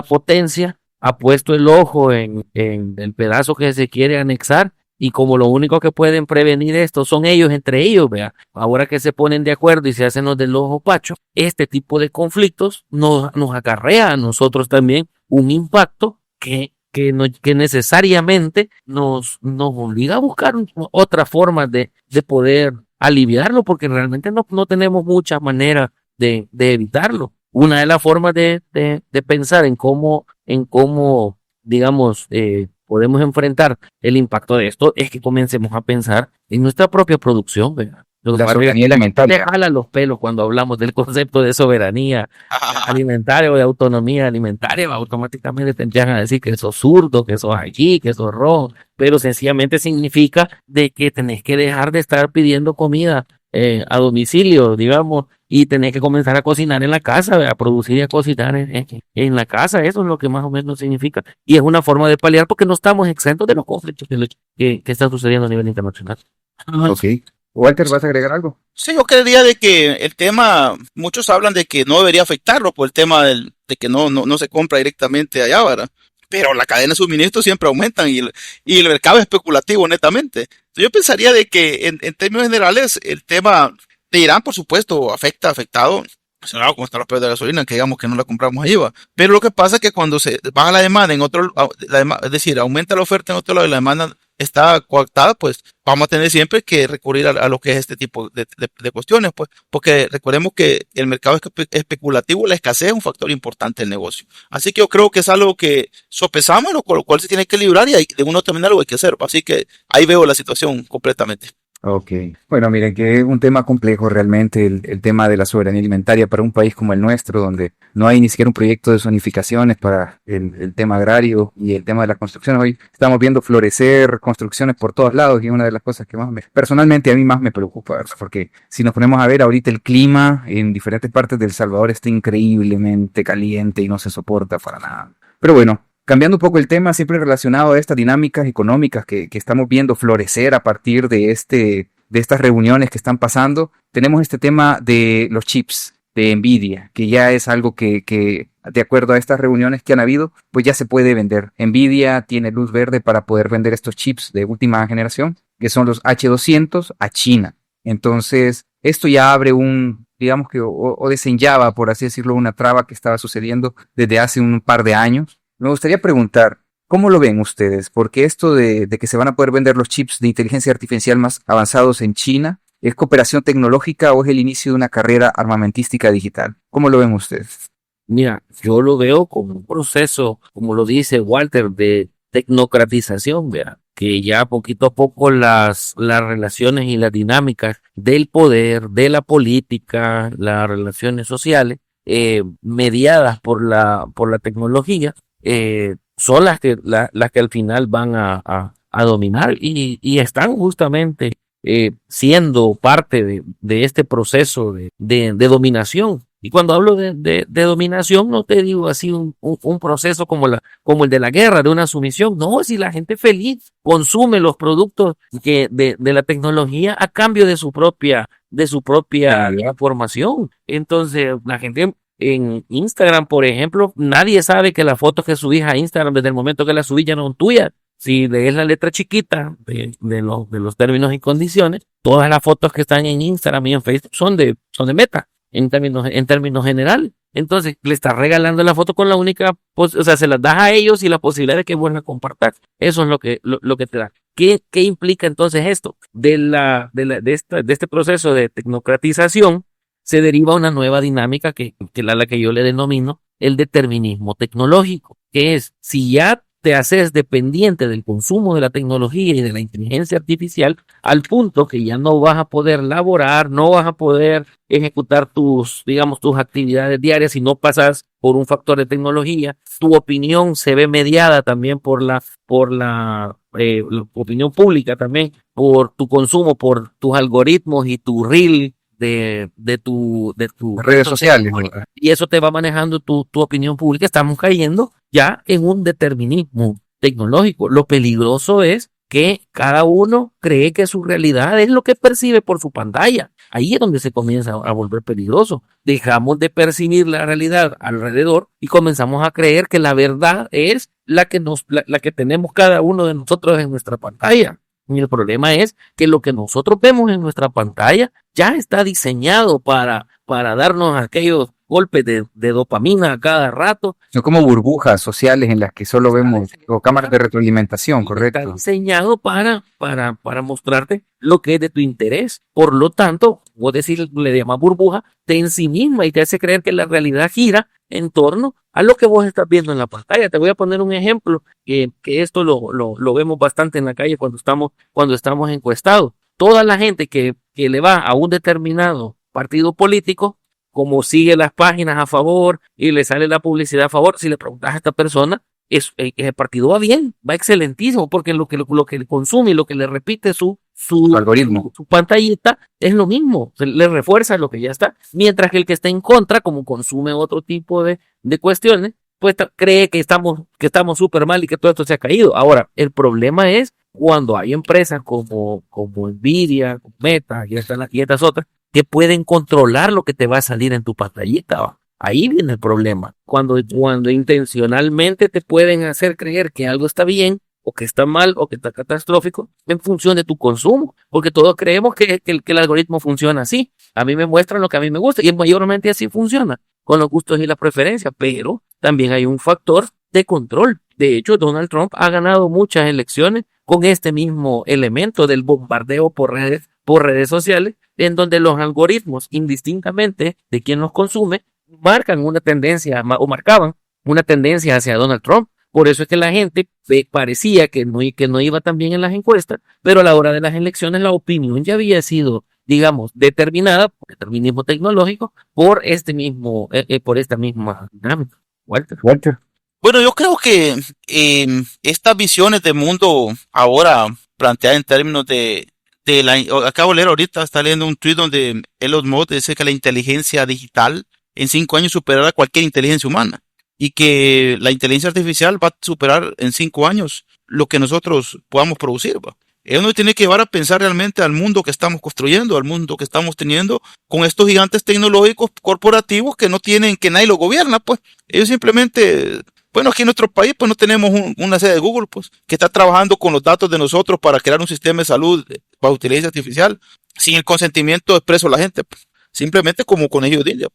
potencia ha puesto el ojo en el pedazo que se quiere anexar, y como lo único que pueden prevenir esto son ellos entre ellos, vea, ahora que se ponen de acuerdo y se hacen los del ojo pacho, este tipo de conflictos nos acarrea a nosotros también un impacto que necesariamente nos obliga a buscar otra forma de poder aliviarlo, porque realmente no tenemos muchas maneras de evitarlo. Una de las formas de pensar en cómo, digamos, podemos enfrentar el impacto de esto es que comencemos a pensar en nuestra propia producción, ¿verdad? La soberanía alimentaria. Te jala los pelos cuando hablamos del concepto de soberanía alimentaria o de autonomía alimentaria. Automáticamente tendrían a decir que eso es zurdo, que eso es allí, que eso es rojo, pero sencillamente significa de que tenés que dejar de estar pidiendo comida a domicilio, digamos, y tenés que comenzar a cocinar en la casa, a producir y a cocinar en la casa. Eso es lo que más o menos significa, y es una forma de paliar porque no estamos exentos de los conflictos que están sucediendo a nivel internacional. Ok. Walter, ¿vas a agregar algo? Sí, yo creería de que el tema, muchos hablan de que no debería afectarlo por el tema de que no se compra directamente allá, ¿verdad? Pero la cadena de suministro siempre aumentan y el mercado es especulativo, netamente. Entonces yo pensaría de que en términos generales el tema de Irán, por supuesto, afectado. Pues, no, como están los precios de la gasolina, que digamos que no la compramos ahí, va. Pero lo que pasa es que cuando se baja la demanda en otro, es decir, aumenta la oferta en otro lado y la demanda está coactada, pues vamos a tener siempre que recurrir a lo que es este tipo de cuestiones, pues, porque recordemos que el mercado especulativo, la escasez es un factor importante del negocio. Así que yo creo que es algo que sopesamos, con lo cual se tiene que librar, y de una u otra manera lo hay que hacer. Así que ahí veo la situación completamente. Ok. Bueno, miren que es un tema complejo realmente el tema de la soberanía alimentaria para un país como el nuestro, donde no hay ni siquiera un proyecto de zonificaciones para el tema agrario y el tema de la construcción. Hoy estamos viendo florecer construcciones por todos lados, y es una de las cosas que personalmente a mí más me preocupa, porque si nos ponemos a ver ahorita, el clima en diferentes partes del Salvador está increíblemente caliente y no se soporta para nada. Pero bueno, cambiando un poco el tema, siempre relacionado a estas dinámicas económicas que estamos viendo florecer a partir de estas reuniones que están pasando, tenemos este tema de los chips de Nvidia, que ya es algo que de acuerdo a estas reuniones que han habido, pues ya se puede vender. Nvidia tiene luz verde para poder vender estos chips de última generación, que son los H200, a China. Entonces, esto ya abre un digamos que, o desenllaba, por así decirlo, una traba que estaba sucediendo desde hace un par de años. Me gustaría preguntar, ¿cómo lo ven ustedes? Porque esto de que se van a poder vender los chips de inteligencia artificial más avanzados en China, ¿es cooperación tecnológica o es el inicio de una carrera armamentística digital? ¿Cómo lo ven ustedes? Mira, yo lo veo como un proceso, como lo dice Walter, de tecnocratización, ¿verdad? Que ya poquito a poco las relaciones y las dinámicas del poder, de la política, las relaciones sociales, mediadas por la tecnología, son las que al final van a dominar y están justamente siendo parte de este proceso de dominación. Y cuando hablo de dominación, no te digo así un proceso como el de la guerra, de una sumisión. No, si la gente feliz consume los productos de la tecnología a cambio de su propia formación. Entonces, la gente en Instagram, por ejemplo, nadie sabe que las fotos que subís a Instagram desde el momento que las subís ya no son tuyas. Si lees la letra chiquita de los términos y condiciones, todas las fotos que están en Instagram y en Facebook son de Meta, en términos generales. Entonces, le estás regalando la foto con la única, o sea, se las das a ellos y la posibilidad de que vuelvan a compartir. Eso es lo que te da. ¿Qué implica entonces esto? De este proceso de tecnocratización se deriva una nueva dinámica que la que yo le denomino el determinismo tecnológico, que es, si ya te haces dependiente del consumo de la tecnología y de la inteligencia artificial al punto que ya no vas a poder laborar, no vas a poder ejecutar tus actividades diarias si no pasas por un factor de tecnología. Tu opinión se ve mediada también por la opinión pública también, por tu consumo, por tus algoritmos y tu reel de tu Redes sociales. y eso te va manejando tu opinión pública. Estamos cayendo ya en un determinismo tecnológico. Lo peligroso es que cada uno cree que su realidad es lo que percibe por su pantalla. Ahí es donde se comienza a volver peligroso. Dejamos de percibir la realidad alrededor y comenzamos a creer que la verdad es la que tenemos cada uno de nosotros en nuestra pantalla. Y el problema es que lo que nosotros vemos en nuestra pantalla ya está diseñado para darnos aquellos golpes de dopamina a cada rato. Son como burbujas sociales en las que solo vemos, o cámaras de retroalimentación, correcto. Está diseñado para mostrarte lo que es de tu interés. Por lo tanto, vos decir, le llamas burbuja, te ensimisma y te hace creer que la realidad gira en torno a lo que vos estás viendo en la pantalla. Te voy a poner un ejemplo que esto lo vemos bastante en la calle cuando estamos encuestados. Toda la gente que le va a un determinado partido político, como sigue las páginas a favor y le sale la publicidad a favor, si le preguntas a esta persona, el partido va bien, va excelentísimo, porque lo que consume y lo que le repite su algoritmo, su pantallita, es lo mismo, le refuerza lo que ya está, mientras que el que está en contra, como consume otro tipo de cuestiones, pues cree que estamos súper mal y que todo esto se ha caído. Ahora, el problema es cuando hay empresas como Nvidia, como Meta y estas otras, que pueden controlar lo que te va a salir en tu pantallita, ¿va? Ahí viene el problema. Cuando intencionalmente te pueden hacer creer que algo está bien, o que está mal, o que está catastrófico, en función de tu consumo. Porque todos creemos que el algoritmo funciona así. A mí me muestran lo que a mí me gusta, y mayormente así funciona, con los gustos y la preferencia. Pero también hay un factor de control. De hecho, Donald Trump ha ganado muchas elecciones con este mismo elemento del bombardeo por redes sociales, en donde los algoritmos, indistintamente de quién los consume, marcaban una tendencia hacia Donald Trump. Por eso es que la gente parecía que no iba tan bien en las encuestas, pero a la hora de las elecciones la opinión ya había sido, digamos, determinada por determinismo tecnológico por esta misma dinámica. Walter. Bueno, yo creo que estas visiones de mundo ahora planteadas en términos acabo de leer ahorita, está leyendo un tweet donde Elon Musk dice que la inteligencia digital en 5 años superará cualquier inteligencia humana y que la inteligencia artificial va a superar en 5 años lo que nosotros podamos producir, ¿va? Eso nos tiene que llevar a pensar realmente al mundo que estamos construyendo, al mundo que estamos teniendo con estos gigantes tecnológicos corporativos que nadie los gobierna, pues. Ellos simplemente, bueno, aquí en nuestro país pues no tenemos una sede de Google, pues, que está trabajando con los datos de nosotros para crear un sistema de salud para inteligencia artificial sin el consentimiento expreso de la gente, pues. simplemente como conejillos de India.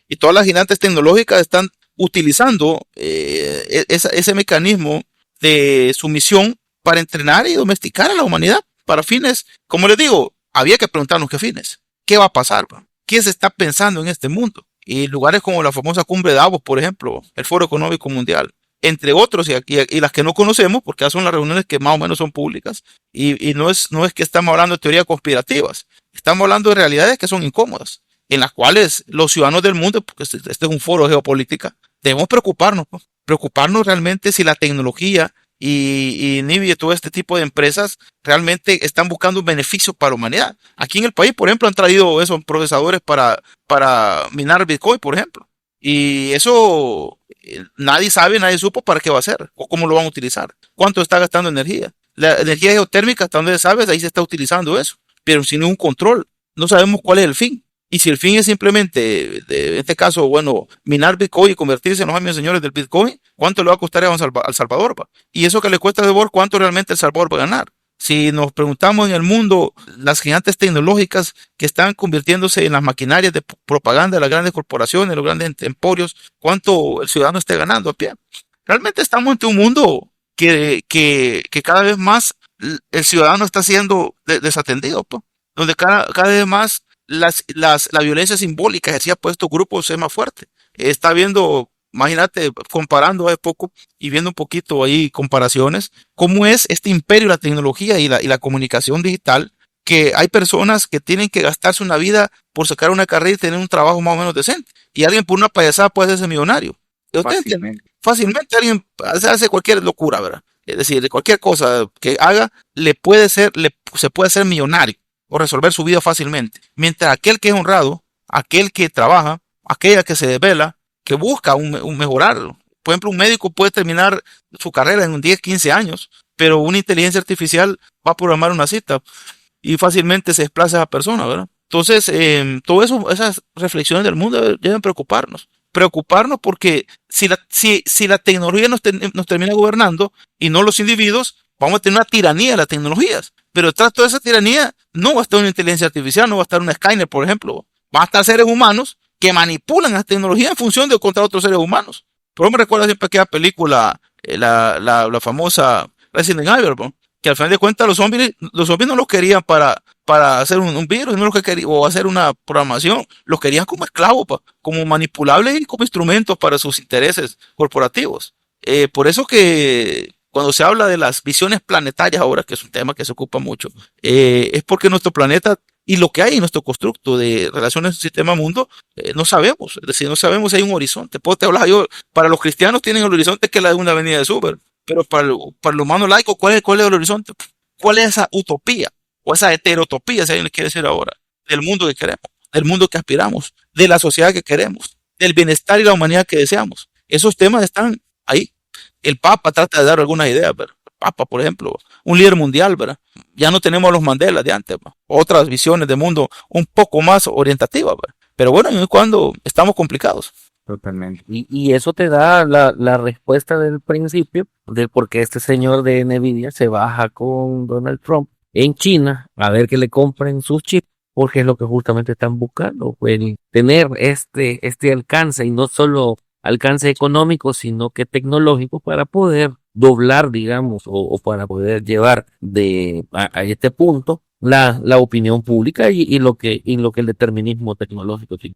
Y todas las gigantes tecnológicas están utilizando ese mecanismo de sumisión para entrenar y domesticar a la humanidad para fines, como les digo, había que preguntarnos qué fines, qué va a pasar, ¿va? ¿Qué se está pensando en este mundo? Y lugares como la famosa cumbre de Davos, por ejemplo, el Foro Económico Mundial, entre otros, y las que no conocemos, porque ya son las reuniones que más o menos son públicas, y no es que estamos hablando de teorías conspirativas, estamos hablando de realidades que son incómodas, en las cuales los ciudadanos del mundo, porque este es un foro de geopolítica, debemos preocuparnos, pues, preocuparnos realmente si la tecnología y NIBI y todo este tipo de empresas realmente están buscando un beneficio para la humanidad. Aquí en el país, por ejemplo, han traído esos procesadores para minar Bitcoin, por ejemplo. Y eso nadie sabe, nadie supo para qué va a ser o cómo lo van a utilizar. ¿Cuánto está gastando energía? La energía geotérmica, hasta donde sabes, ahí se está utilizando eso. Pero sin ningún control. No sabemos cuál es el fin. Y si el fin es simplemente, en este caso, bueno, minar Bitcoin y convertirse en los amigos señores del Bitcoin, ¿cuánto le va a costar a El Salvador? ¿Va? Y eso que le cuesta a El Salvador, ¿cuánto realmente El Salvador va a ganar? Si nos preguntamos en el mundo, las gigantes tecnológicas que están convirtiéndose en las maquinarias de propaganda de las grandes corporaciones, los grandes emporios, ¿cuánto el ciudadano esté ganando a pie? Realmente estamos ante un mundo que cada vez más el ciudadano está siendo desatendido, pues, donde cada vez más la violencia simbólica ejercida por estos grupos es más fuerte. Está viendo, imagínate, comparando hace poco y viendo un poquito ahí comparaciones, cómo es este imperio de la tecnología y la comunicación digital, que hay personas que tienen que gastarse una vida por sacar una carrera y tener un trabajo más o menos decente. Y alguien por una payasada puede hacerse millonario. Fácilmente alguien hace cualquier locura, ¿verdad? Es decir, de cualquier cosa que haga, se puede hacer millonario o resolver su vida fácilmente. Mientras aquel que es honrado, aquel que trabaja, aquella que se desvela, que busca un mejorar. Por ejemplo, un médico puede terminar su carrera en 10, 15 años, pero una inteligencia artificial va a programar una cita y fácilmente se desplaza a esa persona, ¿verdad? Entonces, todo eso, esas reflexiones del mundo deben preocuparnos. Preocuparnos porque si la tecnología nos termina gobernando y no los individuos, vamos a tener una tiranía de las tecnologías. Pero detrás de toda esa tiranía no va a estar una inteligencia artificial, no va a estar una Skynet, por ejemplo. Van a estar seres humanos que manipulan las tecnologías en función de contra otros seres humanos. Pero me recuerda siempre aquella película, la famosa Resident Evil, ¿no? Que al final de cuentas los zombies no los querían para hacer un virus, no los que querían, o hacer una programación, los querían como esclavos, como manipulables y como instrumentos para sus intereses corporativos. Por eso que cuando se habla de las visiones planetarias ahora, que es un tema que se ocupa mucho, es porque nuestro planeta y lo que hay en nuestro constructo de relaciones sistema-mundo, no sabemos. Es decir, no sabemos si hay un horizonte. Puedo te hablar yo, para los cristianos tienen el horizonte que es la de una avenida de Uber, pero para el humano laico, ¿cuál es el horizonte? ¿Cuál es esa utopía o esa heterotopía, si alguien le quiere decir ahora, del mundo que queremos, del mundo que aspiramos, de la sociedad que queremos, del bienestar y la humanidad que deseamos? Esos temas están ahí. El Papa trata de dar algunas ideas, pero el Papa, por ejemplo, un líder mundial, ¿verdad? Ya no tenemos a los Mandela de antes, ¿verdad? Otras visiones de mundo un poco más orientativas, ¿verdad? Pero bueno, en cuando estamos complicados. Totalmente. Y eso te da la respuesta del principio de por qué este señor de Nvidia se baja con Donald Trump en China a ver que le compren sus chips, porque es lo que justamente están buscando, pueden tener este alcance, y no solo alcance económico, sino que tecnológico, para poder doblar, digamos, o para poder llevar a este punto la opinión pública y lo que el determinismo tecnológico tiene.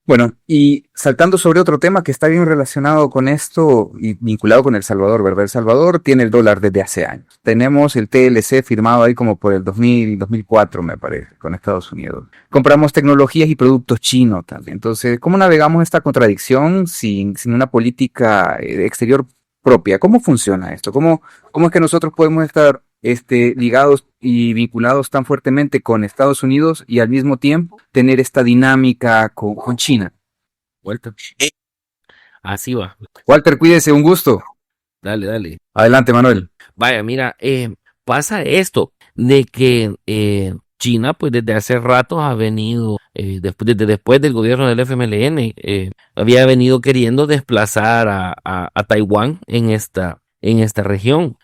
Bueno, y saltando sobre otro tema que está bien relacionado con esto y vinculado con El Salvador, ¿verdad? El Salvador tiene el dólar desde hace años. Tenemos el TLC firmado ahí como por el 2000, 2004, me parece, con Estados Unidos. Compramos tecnologías y productos chinos también. Entonces, ¿cómo navegamos esta contradicción sin una política exterior propia? ¿Cómo funciona esto? ¿Cómo es que nosotros podemos estar ligados y vinculados tan fuertemente con Estados Unidos y al mismo tiempo tener esta dinámica con China? Vuelta. Así va. Walter, cuídese, un gusto. Dale. Adelante, Manuel. Vaya, mira, pasa esto de que China, pues desde hace rato ha venido, después del gobierno del FMLN, había venido queriendo desplazar a Taiwán en esta región.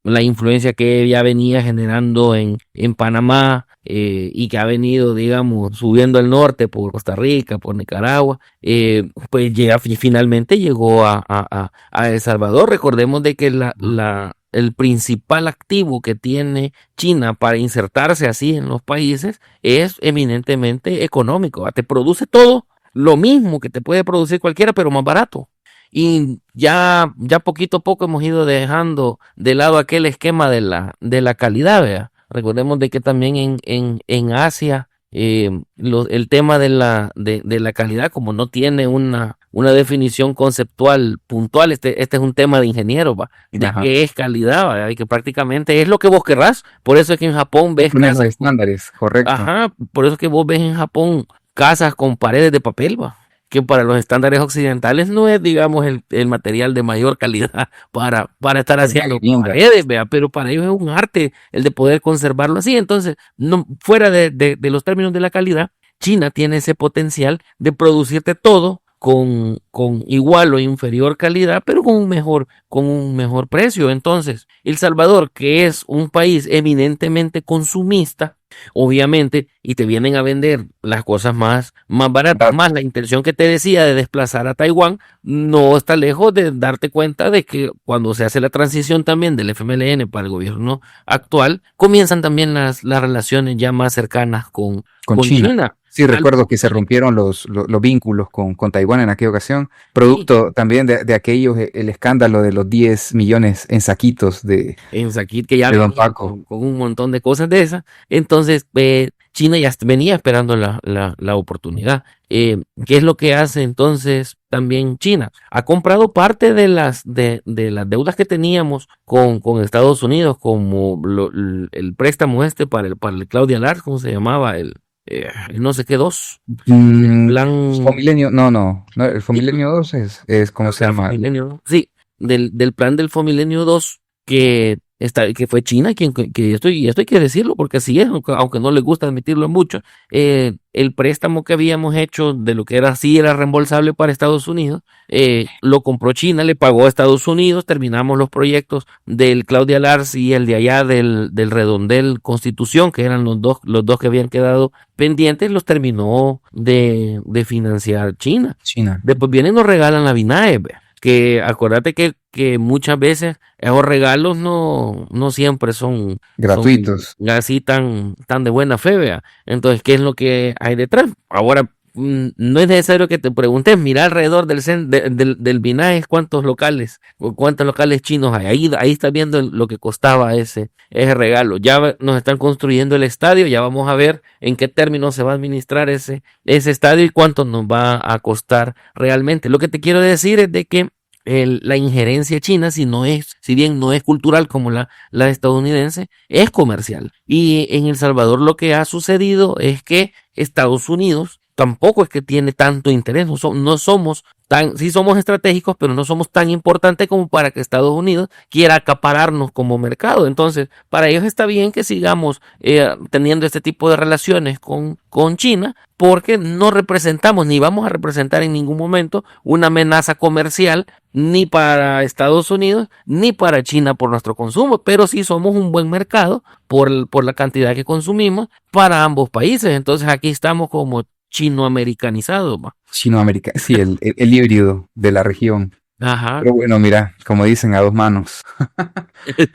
La influencia que ya venía generando en Panamá, y que ha venido, digamos, subiendo al norte por Costa Rica, por Nicaragua, pues finalmente llegó a El Salvador. Recordemos de que el principal activo que tiene China para insertarse así en los países es eminentemente económico. Te produce todo lo mismo que te puede producir cualquiera, pero más barato. Y ya poquito a poco hemos ido dejando de lado aquel esquema de la calidad, ¿vea? Recordemos de que también en Asia el tema de la calidad, como no tiene una definición conceptual puntual, este es un tema de ingeniero, ¿va? De Ajá. qué es calidad, ¿va? Y que prácticamente es lo que vos querrás. Por eso es que en Japón ves Poner los casas, estándares, correcto. ajá, por eso es que vos ves en Japón casas con paredes de papel, ¿va? Que para los estándares occidentales no es, digamos, el material de mayor calidad para estar haciendo Vivienda. paredes, vea, pero para ellos es un arte el de poder conservarlo así. Entonces, no, fuera de los términos de la calidad, China tiene ese potencial de producirte todo con igual o inferior calidad, pero con un mejor precio. Entonces, El Salvador, que es un país eminentemente consumista, obviamente, y te vienen a vender las cosas más baratas, más la intención que te decía de desplazar a Taiwán, no está lejos de darte cuenta de que cuando se hace la transición también del FMLN para el gobierno actual, comienzan también las relaciones ya más cercanas con China. Sí, recuerdo que se rompieron los vínculos con Taiwán en aquella ocasión, producto también de aquellos, el escándalo de los 10 millones en saquitos de Saquit, que ya Don venía Paco. con un montón de cosas de esas. Entonces, China ya venía esperando la oportunidad. ¿Qué es lo que hace entonces también China? Ha comprado parte de las deudas que teníamos con Estados Unidos, como el préstamo para el Claudia Lars, ¿cómo se llamaba? El no sé qué dos. Plan. Fomilenio, no, el Fomilenio 2 es ¿cómo se llama? Fomilenio, sí, del plan del Fomilenio 2 que fue China que esto hay que decirlo porque así es, aunque no le gusta admitirlo mucho. El préstamo que habíamos hecho de lo que era reembolsable para Estados Unidos, lo compró China, le pagó a Estados Unidos, terminamos los proyectos del Claudia Lars y el de allá del Redondel Constitución, que eran los dos que habían quedado pendientes, los terminó de financiar China. Después vienen y nos regalan la BINAE, que acuérdate que muchas veces esos regalos no siempre son gratuitos, así tan de buena fe, vea. Entonces, ¿qué es lo que hay detrás? Ahora, no es necesario que te preguntes, mira alrededor del BINAE cuántos locales chinos hay. Ahí estás viendo lo que costaba ese regalo. Ya nos están construyendo el estadio, ya vamos a ver en qué términos se va a administrar ese estadio y cuánto nos va a costar realmente. Lo que te quiero decir es de que la injerencia china, si bien no es cultural como la estadounidense, es comercial. Y en El Salvador lo que ha sucedido es que Estados Unidos tampoco es que tiene tanto interés, no somos sí somos estratégicos, pero no somos tan importantes como para que Estados Unidos quiera acapararnos como mercado. Entonces, para ellos está bien que sigamos teniendo este tipo de relaciones con China, porque no representamos ni vamos a representar en ningún momento una amenaza comercial ni para Estados Unidos ni para China por nuestro consumo, pero sí somos un buen mercado por la cantidad que consumimos para ambos países. Entonces aquí estamos como chinoamericanizado. Sí, el híbrido de la región. Ajá. Pero bueno, mira, como dicen, a dos manos.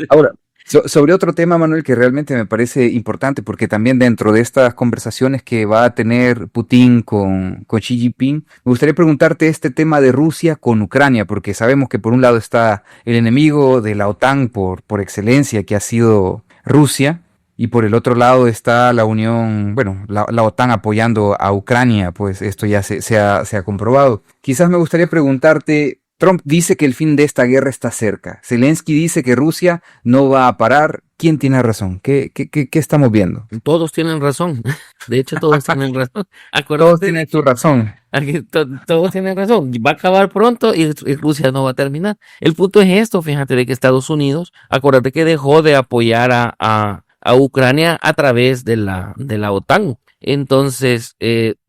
Ahora, sobre otro tema, Manuel, que realmente me parece importante, porque también dentro de estas conversaciones que va a tener Putin con Xi Jinping, me gustaría preguntarte este tema de Rusia con Ucrania, porque sabemos que por un lado está el enemigo de la OTAN por excelencia, que ha sido Rusia, y por el otro lado está la Unión, bueno, la OTAN apoyando a Ucrania, pues esto ya se ha comprobado. Quizás me gustaría preguntarte, Trump dice que el fin de esta guerra está cerca. Zelensky dice que Rusia no va a parar. ¿Quién tiene razón? ¿Qué estamos viendo? Todos tienen razón. De hecho, todos tienen razón. Acuérdate, todos tienen su razón. Todos tienen razón. Va a acabar pronto y Rusia no va a terminar. El punto es esto, fíjate, de que Estados Unidos, acuérdate que dejó de apoyar a Ucrania a través de la OTAN. Entonces,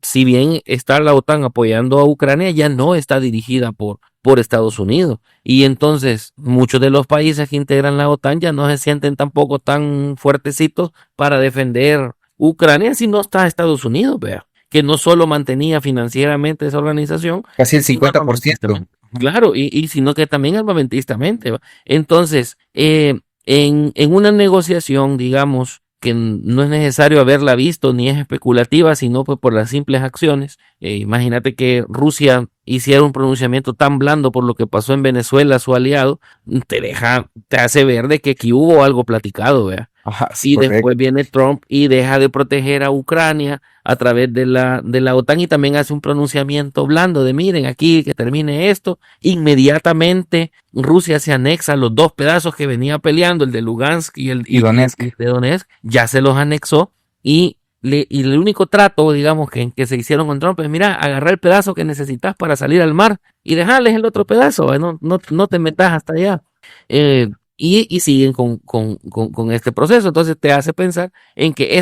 si bien está la OTAN apoyando a Ucrania, ya no está dirigida por Estados Unidos. Y entonces muchos de los países que integran la OTAN ya no se sienten tampoco tan fuertecitos para defender Ucrania si no está Estados Unidos, vea, que no solo mantenía financieramente esa organización, Casi el sino 50%. claro, y sino que también armamentistamente, ¿va? Entonces, en una negociación, digamos, que no es necesario haberla visto ni es especulativa, sino pues por las simples acciones. Imagínate que Rusia hiciera un pronunciamiento tan blando por lo que pasó en Venezuela, su aliado, te hace ver de que aquí hubo algo platicado, ¿vea? Ajá, sí, Y correcto. después viene Trump y deja de proteger a Ucrania a través de la OTAN y también hace un pronunciamiento blando de miren aquí que termine esto. Inmediatamente Rusia se anexa los dos pedazos que venía peleando, el de Lugansk Y Donetsk. y de Donetsk, ya se los anexó y el único trato, digamos, que se hicieron con Trump es, mira, agarrar el pedazo que necesitas para salir al mar y dejarles el otro pedazo, no te metas hasta allá. Eh, y siguen con este proceso. Entonces te hace pensar en que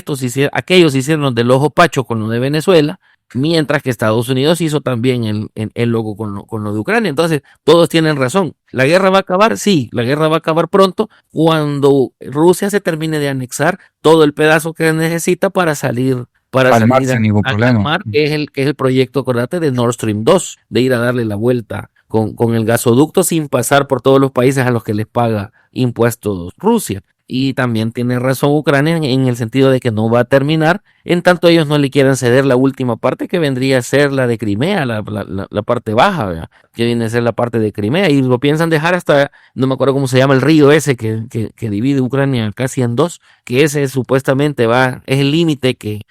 aquellos hicieron del ojo pacho con lo de Venezuela, mientras que Estados Unidos hizo también el logo con lo de Ucrania. Entonces todos tienen razón. ¿La guerra va a acabar? Sí, la guerra va a acabar pronto cuando Rusia se termine de anexar todo el pedazo que necesita para salir. Al mar sin ningún Al problema. mar, que es el proyecto, acordate, de Nord Stream 2, de ir a darle la vuelta con el gasoducto sin pasar por todos los países a los que les paga impuestos Rusia. Y también tiene razón Ucrania en el sentido de que no va a terminar, en tanto ellos no le quieren ceder la última parte que vendría a ser la de Crimea, la parte baja, ¿verdad? Que viene a ser la parte de Crimea, y lo piensan dejar hasta, no me acuerdo cómo se llama el río ese que divide Ucrania casi en dos, que ese supuestamente es el límite que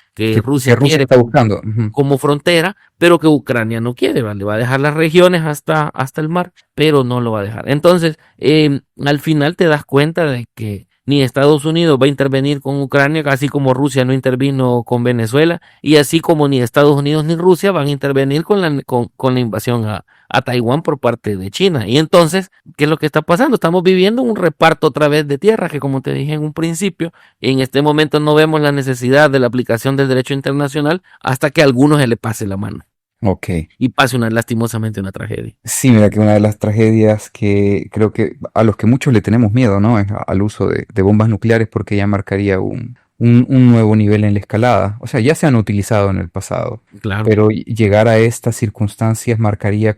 Rusia quiere está buscando. Ujú. como frontera, pero que Ucrania no quiere, ¿vale? Va a dejar las regiones hasta el mar, pero no lo va a dejar. Entonces, al final te das cuenta de que ni Estados Unidos va a intervenir con Ucrania, así como Rusia no intervino con Venezuela, y así como ni Estados Unidos ni Rusia van a intervenir con la invasión a Taiwán por parte de China. Y entonces, ¿qué es lo que está pasando? Estamos viviendo un reparto otra vez de tierra, que como te dije en un principio, en este momento no vemos la necesidad de la aplicación del derecho internacional hasta que a algunos se le pase la mano Ok. y pase lastimosamente una tragedia. Sí, mira que una de las tragedias que creo que a los que muchos le tenemos miedo, ¿no? Es al uso de bombas nucleares porque ya marcaría un nuevo nivel en la escalada. O sea, ya se han utilizado en el pasado, Claro. pero llegar a estas circunstancias marcaría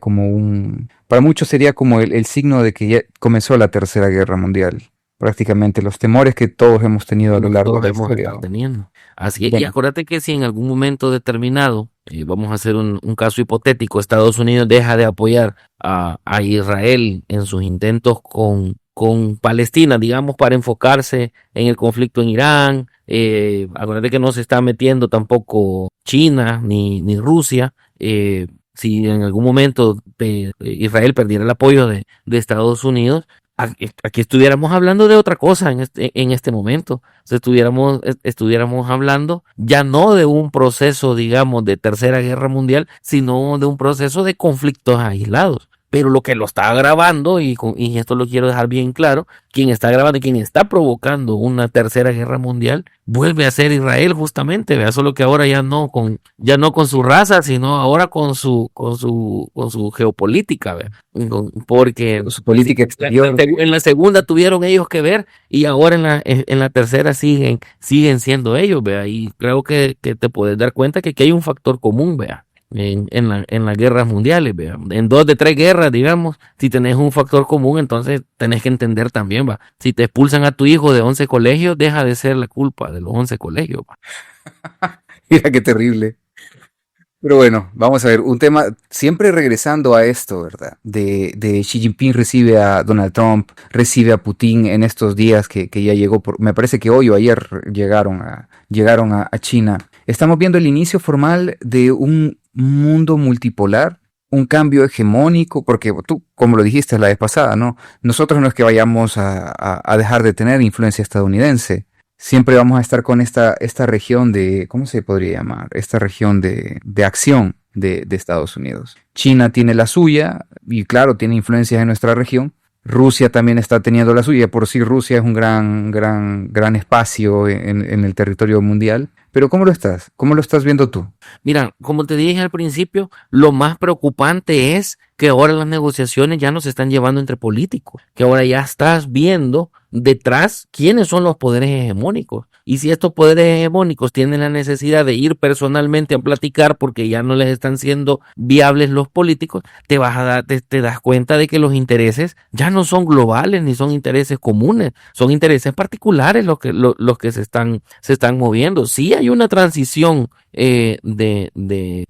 para muchos sería como el signo de que ya comenzó la Tercera Guerra Mundial. Prácticamente los temores que todos hemos tenido a lo largo Todos de la hemos historia. estado teniendo. Así, y Bueno, acuérdate que si en algún momento determinado, vamos a hacer un caso hipotético, Estados Unidos deja de apoyar a Israel en sus intentos con Palestina, digamos, para enfocarse en el conflicto en Irán. Acuérdate que no se está metiendo tampoco China ni Rusia. Si en algún momento Israel perdiera el apoyo de Estados Unidos, aquí estuviéramos hablando de otra cosa en este momento. O sea, estuviéramos hablando ya no de un proceso, digamos, de Tercera Guerra Mundial, sino de un proceso de conflictos aislados. Pero lo que lo está agravando, y esto lo quiero dejar bien claro, quien está agravando y quien está provocando una Tercera Guerra Mundial vuelve a ser Israel justamente, vea, solo que ahora ya no con su raza, sino ahora con su geopolítica, vea. Porque su política exterior. en la segunda tuvieron ellos que ver y ahora en la tercera siguen siendo ellos, vea, y creo que te puedes dar cuenta que aquí hay un factor común, vea. En las guerras mundiales, vea. En 2 de 3 guerras, digamos, si tenés un factor común, entonces tenés que entender también, va. Si te expulsan a tu hijo de 11 colegios, deja de ser la culpa de los 11 colegios, va. Mira qué terrible. Pero bueno, vamos a ver, un tema, siempre regresando a esto, ¿verdad? De Xi Jinping recibe a Donald Trump, recibe a Putin en estos días que ya llegó, me parece que hoy o ayer llegaron a China. Estamos viendo el inicio formal de un mundo multipolar, un cambio hegemónico, porque tú, como lo dijiste la vez pasada, ¿no? Nosotros no es que vayamos a dejar de tener influencia estadounidense. Siempre vamos a estar con esta región de, ¿cómo se podría llamar? Esta región de acción de Estados Unidos. China tiene la suya y claro, tiene influencias en nuestra región. Rusia también está teniendo la suya. Por sí, Rusia es un gran espacio en el territorio mundial. Pero ¿cómo lo estás? ¿Cómo lo estás viendo tú? Mira, como te dije al principio, lo más preocupante es que ahora las negociaciones ya no se están llevando entre políticos, que ahora ya estás viendo detrás quiénes son los poderes hegemónicos. Y si estos poderes hegemónicos tienen la necesidad de ir personalmente a platicar porque ya no les están siendo viables los políticos, te das cuenta de que los intereses ya no son globales ni son intereses comunes, son intereses particulares los que se están moviendo. Sí hay una transición de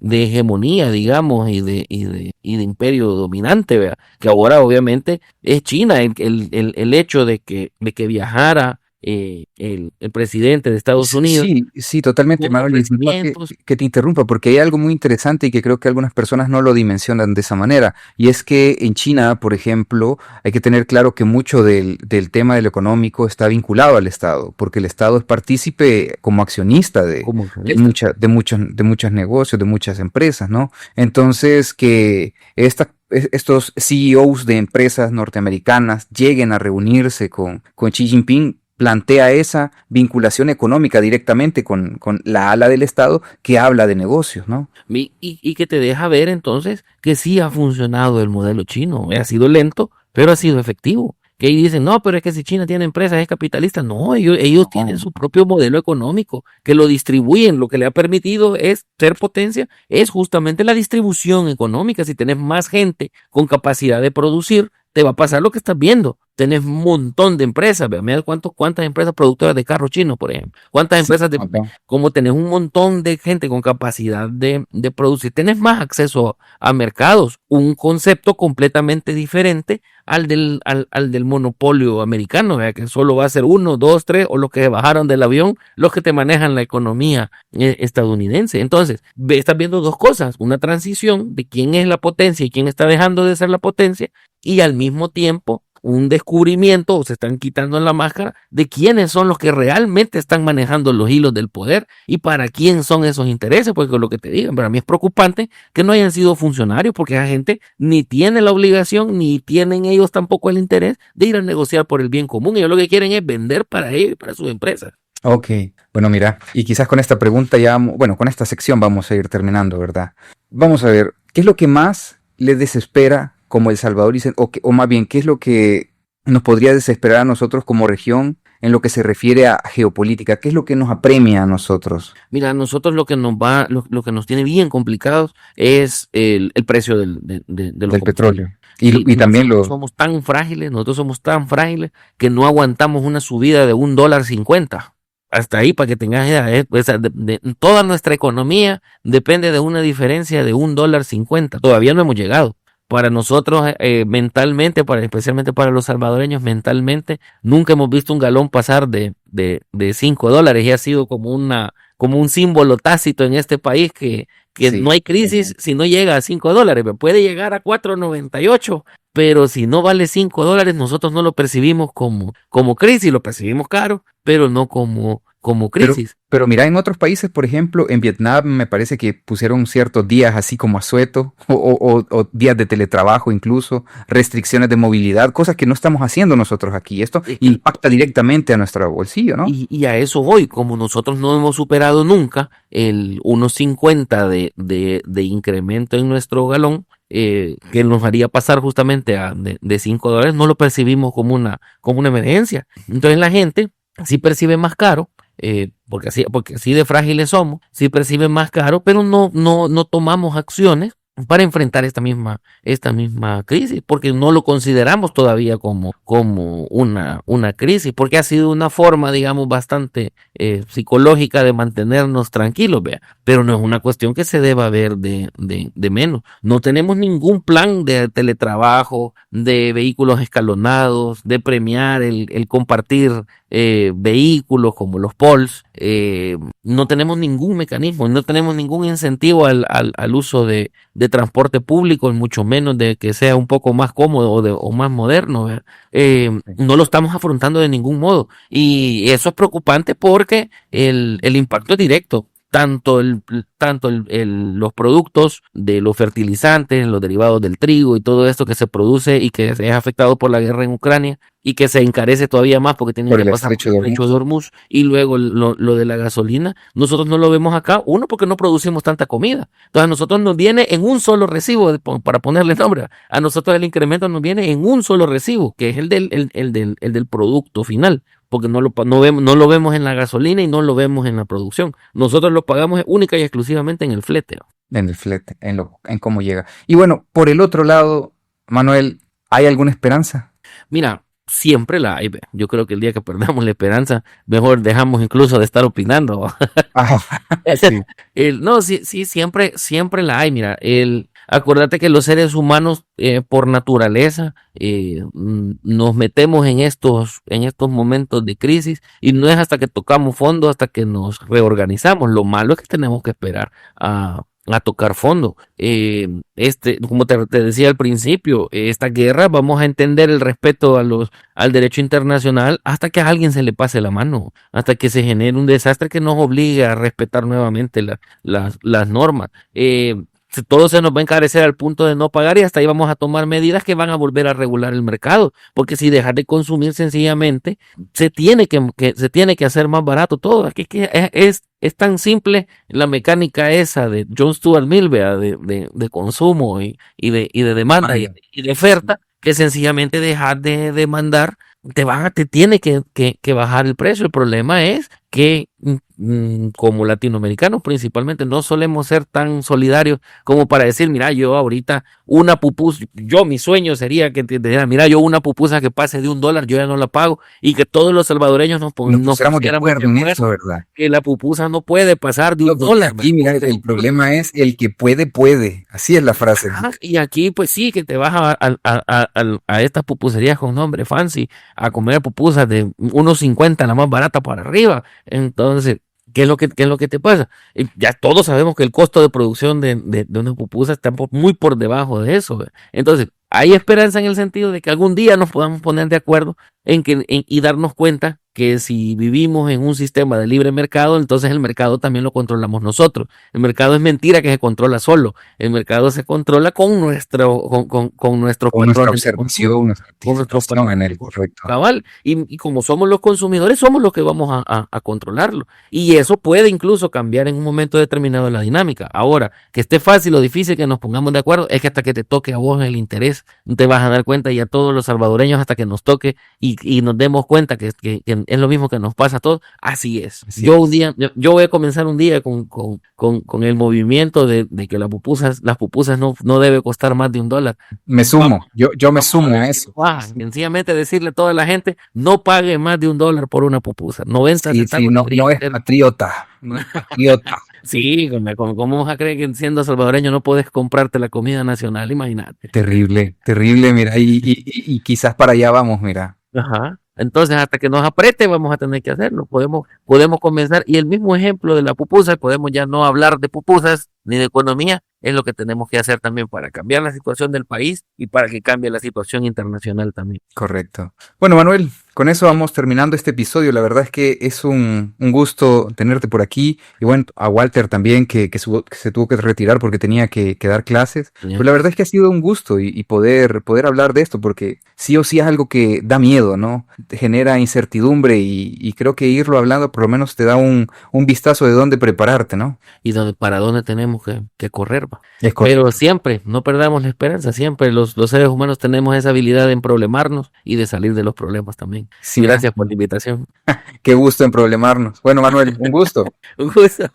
hegemonía, digamos, y de imperio dominante, ¿verdad? Que ahora obviamente es China el hecho de que viajara el presidente de Estados Unidos Sí, sí, totalmente, con Manuel. Disculpa ofrecimientos. que te interrumpa, porque hay algo muy interesante y que creo que algunas personas no lo dimensionan de esa manera. Y es que en China, por ejemplo, hay que tener claro que mucho del tema de lo económico está vinculado al Estado, porque el Estado es partícipe como accionista Como de muchos negocios, de muchas empresas, ¿no? Entonces, que estos CEOs de empresas norteamericanas lleguen a reunirse con Xi Jinping plantea esa vinculación económica directamente con la ala del Estado que habla de negocios, ¿no? y que te deja ver entonces que sí ha funcionado el modelo chino. Ha sido lento, pero ha sido efectivo. Que ahí dicen, no, pero es que si China tiene empresas es capitalista. No, ellos tienen su propio modelo económico, que lo distribuyen. Lo que le ha permitido es ser potencia, es justamente la distribución económica. Si tenés más gente con capacidad de producir, te va a pasar lo que estás viendo. Tenés un montón de empresas. Mira cuántas empresas productoras de carros chinos, por ejemplo. Cuántas Sí, empresas acá. como tenés un montón de gente con capacidad de producir, tenés más acceso a mercados, un concepto completamente diferente al del monopolio americano, ¿verdad? Que solo va a ser uno, dos, tres, o los que bajaron del avión, los que te manejan la economía estadounidense. Entonces, estás viendo dos cosas, una transición de quién es la potencia y quién está dejando de ser la potencia, y al mismo tiempo un descubrimiento, o se están quitando la máscara, de quiénes son los que realmente están manejando los hilos del poder y para quién son esos intereses, porque lo que te digan, para mí es preocupante que no hayan sido funcionarios, porque esa gente ni tiene la obligación, ni tienen ellos tampoco el interés de ir a negociar por el bien común. Ellos lo que quieren es vender para ellos y para sus empresas. Ok, bueno, mira, y quizás con esta pregunta ya, bueno, con esta sección vamos a ir terminando, ¿verdad? Vamos a ver, ¿qué es lo que más le desespera como El Salvador o más bien, qué es lo que nos podría desesperar a nosotros como región en lo que se refiere a geopolítica? ¿Qué es lo que nos apremia a nosotros? Mira, a nosotros lo que nos tiene bien complicados es el precio de los Del combustibles. petróleo. Sí, Y también nosotros somos tan frágiles que no aguantamos una subida de $1.50. Hasta ahí, para que tengas idea, o sea, toda nuestra economía depende de una diferencia de $1.50. Todavía no hemos llegado. Para nosotros, mentalmente, especialmente para los salvadoreños, mentalmente, nunca hemos visto un galón pasar de $5 y ha sido como un símbolo tácito en este país que no sí, hay crisis si no llega a $5. Puede llegar a 4.98, pero si no vale $5, nosotros no lo percibimos como crisis, lo percibimos caro, pero no como crisis. pero mira, en otros países, por ejemplo, en Vietnam me parece que pusieron ciertos días así como asueto, o días de teletrabajo incluso, restricciones de movilidad, cosas que no estamos haciendo nosotros aquí. Esto impacta directamente a nuestro bolsillo, ¿no? Y a eso voy, como nosotros no hemos superado nunca el 1.50 de incremento en nuestro galón, que nos haría pasar justamente de $5, no lo percibimos como una emergencia. Entonces la gente sí percibe más caro, porque así de frágiles somos, sí percibe más caro, pero no tomamos acciones para enfrentar esta misma crisis, porque no lo consideramos todavía como una crisis, porque ha sido una forma, digamos, bastante psicológica de mantenernos tranquilos, vea, pero no es una cuestión que se deba ver de menos. No tenemos ningún plan de teletrabajo, de vehículos escalonados, de premiar el compartir vehículos como los POLs. No tenemos ningún mecanismo, no tenemos ningún incentivo al uso de transporte público, y mucho menos de que sea un poco más cómodo o más moderno. No lo estamos afrontando de ningún modo, y eso es preocupante porque el impacto es directo. Los productos de los fertilizantes, los derivados del trigo y todo esto que se produce y que es afectado por la guerra en Ucrania, y que se encarece todavía más porque tienen Por que el pasar estrecho por de el estrecho Hormuz. de Hormuz. Y luego lo de la gasolina, nosotros no lo vemos acá, uno, porque no producimos tanta comida. Entonces a nosotros nos viene en un solo recibo, para ponerle nombre. A nosotros el incremento nos viene en un solo recibo, que es el del producto final, porque no lo vemos en la gasolina y no lo vemos en la producción. Nosotros lo pagamos única y exclusivamente en el flete. En el flete, en cómo llega. Y bueno, por el otro lado, Manuel, ¿hay alguna esperanza? Mira, siempre la hay. Ve. Yo creo que el día que perdamos la esperanza, mejor dejamos incluso de estar opinando. Ah, sí, No, sí, sí, siempre la hay. Mira, acuérdate que los seres humanos, por naturaleza, nos metemos en estos momentos de crisis y no es hasta que tocamos fondo, hasta que nos reorganizamos. Lo malo es que tenemos que esperar a tocar fondo. Como te decía al principio, esta guerra vamos a entender el respeto al derecho internacional hasta que a alguien se le pase la mano, hasta que se genere un desastre que nos obligue a respetar nuevamente las normas. Todo se nos va a encarecer al punto de no pagar y hasta ahí vamos a tomar medidas que van a volver a regular el mercado, porque si dejar de consumir sencillamente se tiene se tiene que hacer más barato todo. Aquí es tan simple la mecánica esa de John Stuart Mill, vea, de consumo y de demanda y de oferta, que sencillamente dejar de demandar te tiene que bajar el precio. El problema es que como latinoamericanos principalmente no solemos ser tan solidarios como para decir, mira, yo ahorita una pupusa, mi sueño sería que te dijera, mira, yo una pupusa que pase de $1, yo ya no la pago, y que todos los salvadoreños nos pusiéramos de acuerdo en eso, ¿verdad? Que la pupusa no puede pasar de $1. Aquí, mira, el problema es el que puede, puede. Así es la frase. Y aquí, pues sí, que te vas a estas pupuserías con nombre fancy a comer pupusas de 1.50, la más barata para arriba. Entonces, ¿qué es lo que te pasa? Ya todos sabemos que el costo de producción de una pupusa está muy por debajo de eso. Entonces, hay esperanza en el sentido de que algún día nos podamos poner de acuerdo y darnos cuenta que si vivimos en un sistema de libre mercado, entonces el mercado también lo controlamos nosotros. El mercado es mentira que se controla solo. El mercado se controla con nuestro nuestra observación, con nuestro en el correcto. Cabal. Y como somos los consumidores, somos los que vamos a controlarlo. Y eso puede incluso cambiar en un momento determinado la dinámica. Ahora, que esté fácil o difícil que nos pongamos de acuerdo, es que hasta que te toque a vos el interés, te vas a dar cuenta, y a todos los salvadoreños hasta que nos toque y nos demos cuenta que es lo mismo que nos pasa a todos. Así es. Yo voy a comenzar un día con el movimiento de que las pupusas no debe costar más de $1. Me sumo, yo me sumo a eso. Sencillamente decirle a toda la gente, no pague más de $1 por una pupusa. 90 centavos. No es patriota. No es patriota. Sí, ¿cómo vas a creer que siendo salvadoreño no puedes comprarte la comida nacional? Imagínate. Terrible, mira, y quizás para allá vamos, mira. Ajá. Entonces, hasta que nos apriete, vamos a tener que hacerlo. Podemos comenzar. Y el mismo ejemplo de la pupusa, podemos ya no hablar de pupusas ni de economía, es lo que tenemos que hacer también para cambiar la situación del país y para que cambie la situación internacional también. Correcto. Bueno, Manuel, con eso vamos terminando este episodio. La verdad es que es un gusto tenerte por aquí. Y bueno, a Walter también, que se tuvo que retirar porque tenía que dar clases. Pero la verdad es que ha sido un gusto y poder hablar de esto, porque sí o sí es algo que da miedo, ¿no? Te genera incertidumbre y creo que irlo hablando por lo menos te da un vistazo de dónde prepararte, ¿no? Y para dónde tenemos que correr. Pero siempre, no perdamos la esperanza. Siempre los seres humanos tenemos esa habilidad de problemarnos y de salir de los problemas también. Sí, gracias por la invitación. Qué gusto en problemarnos. Bueno, Manuel, un gusto. Un gusto.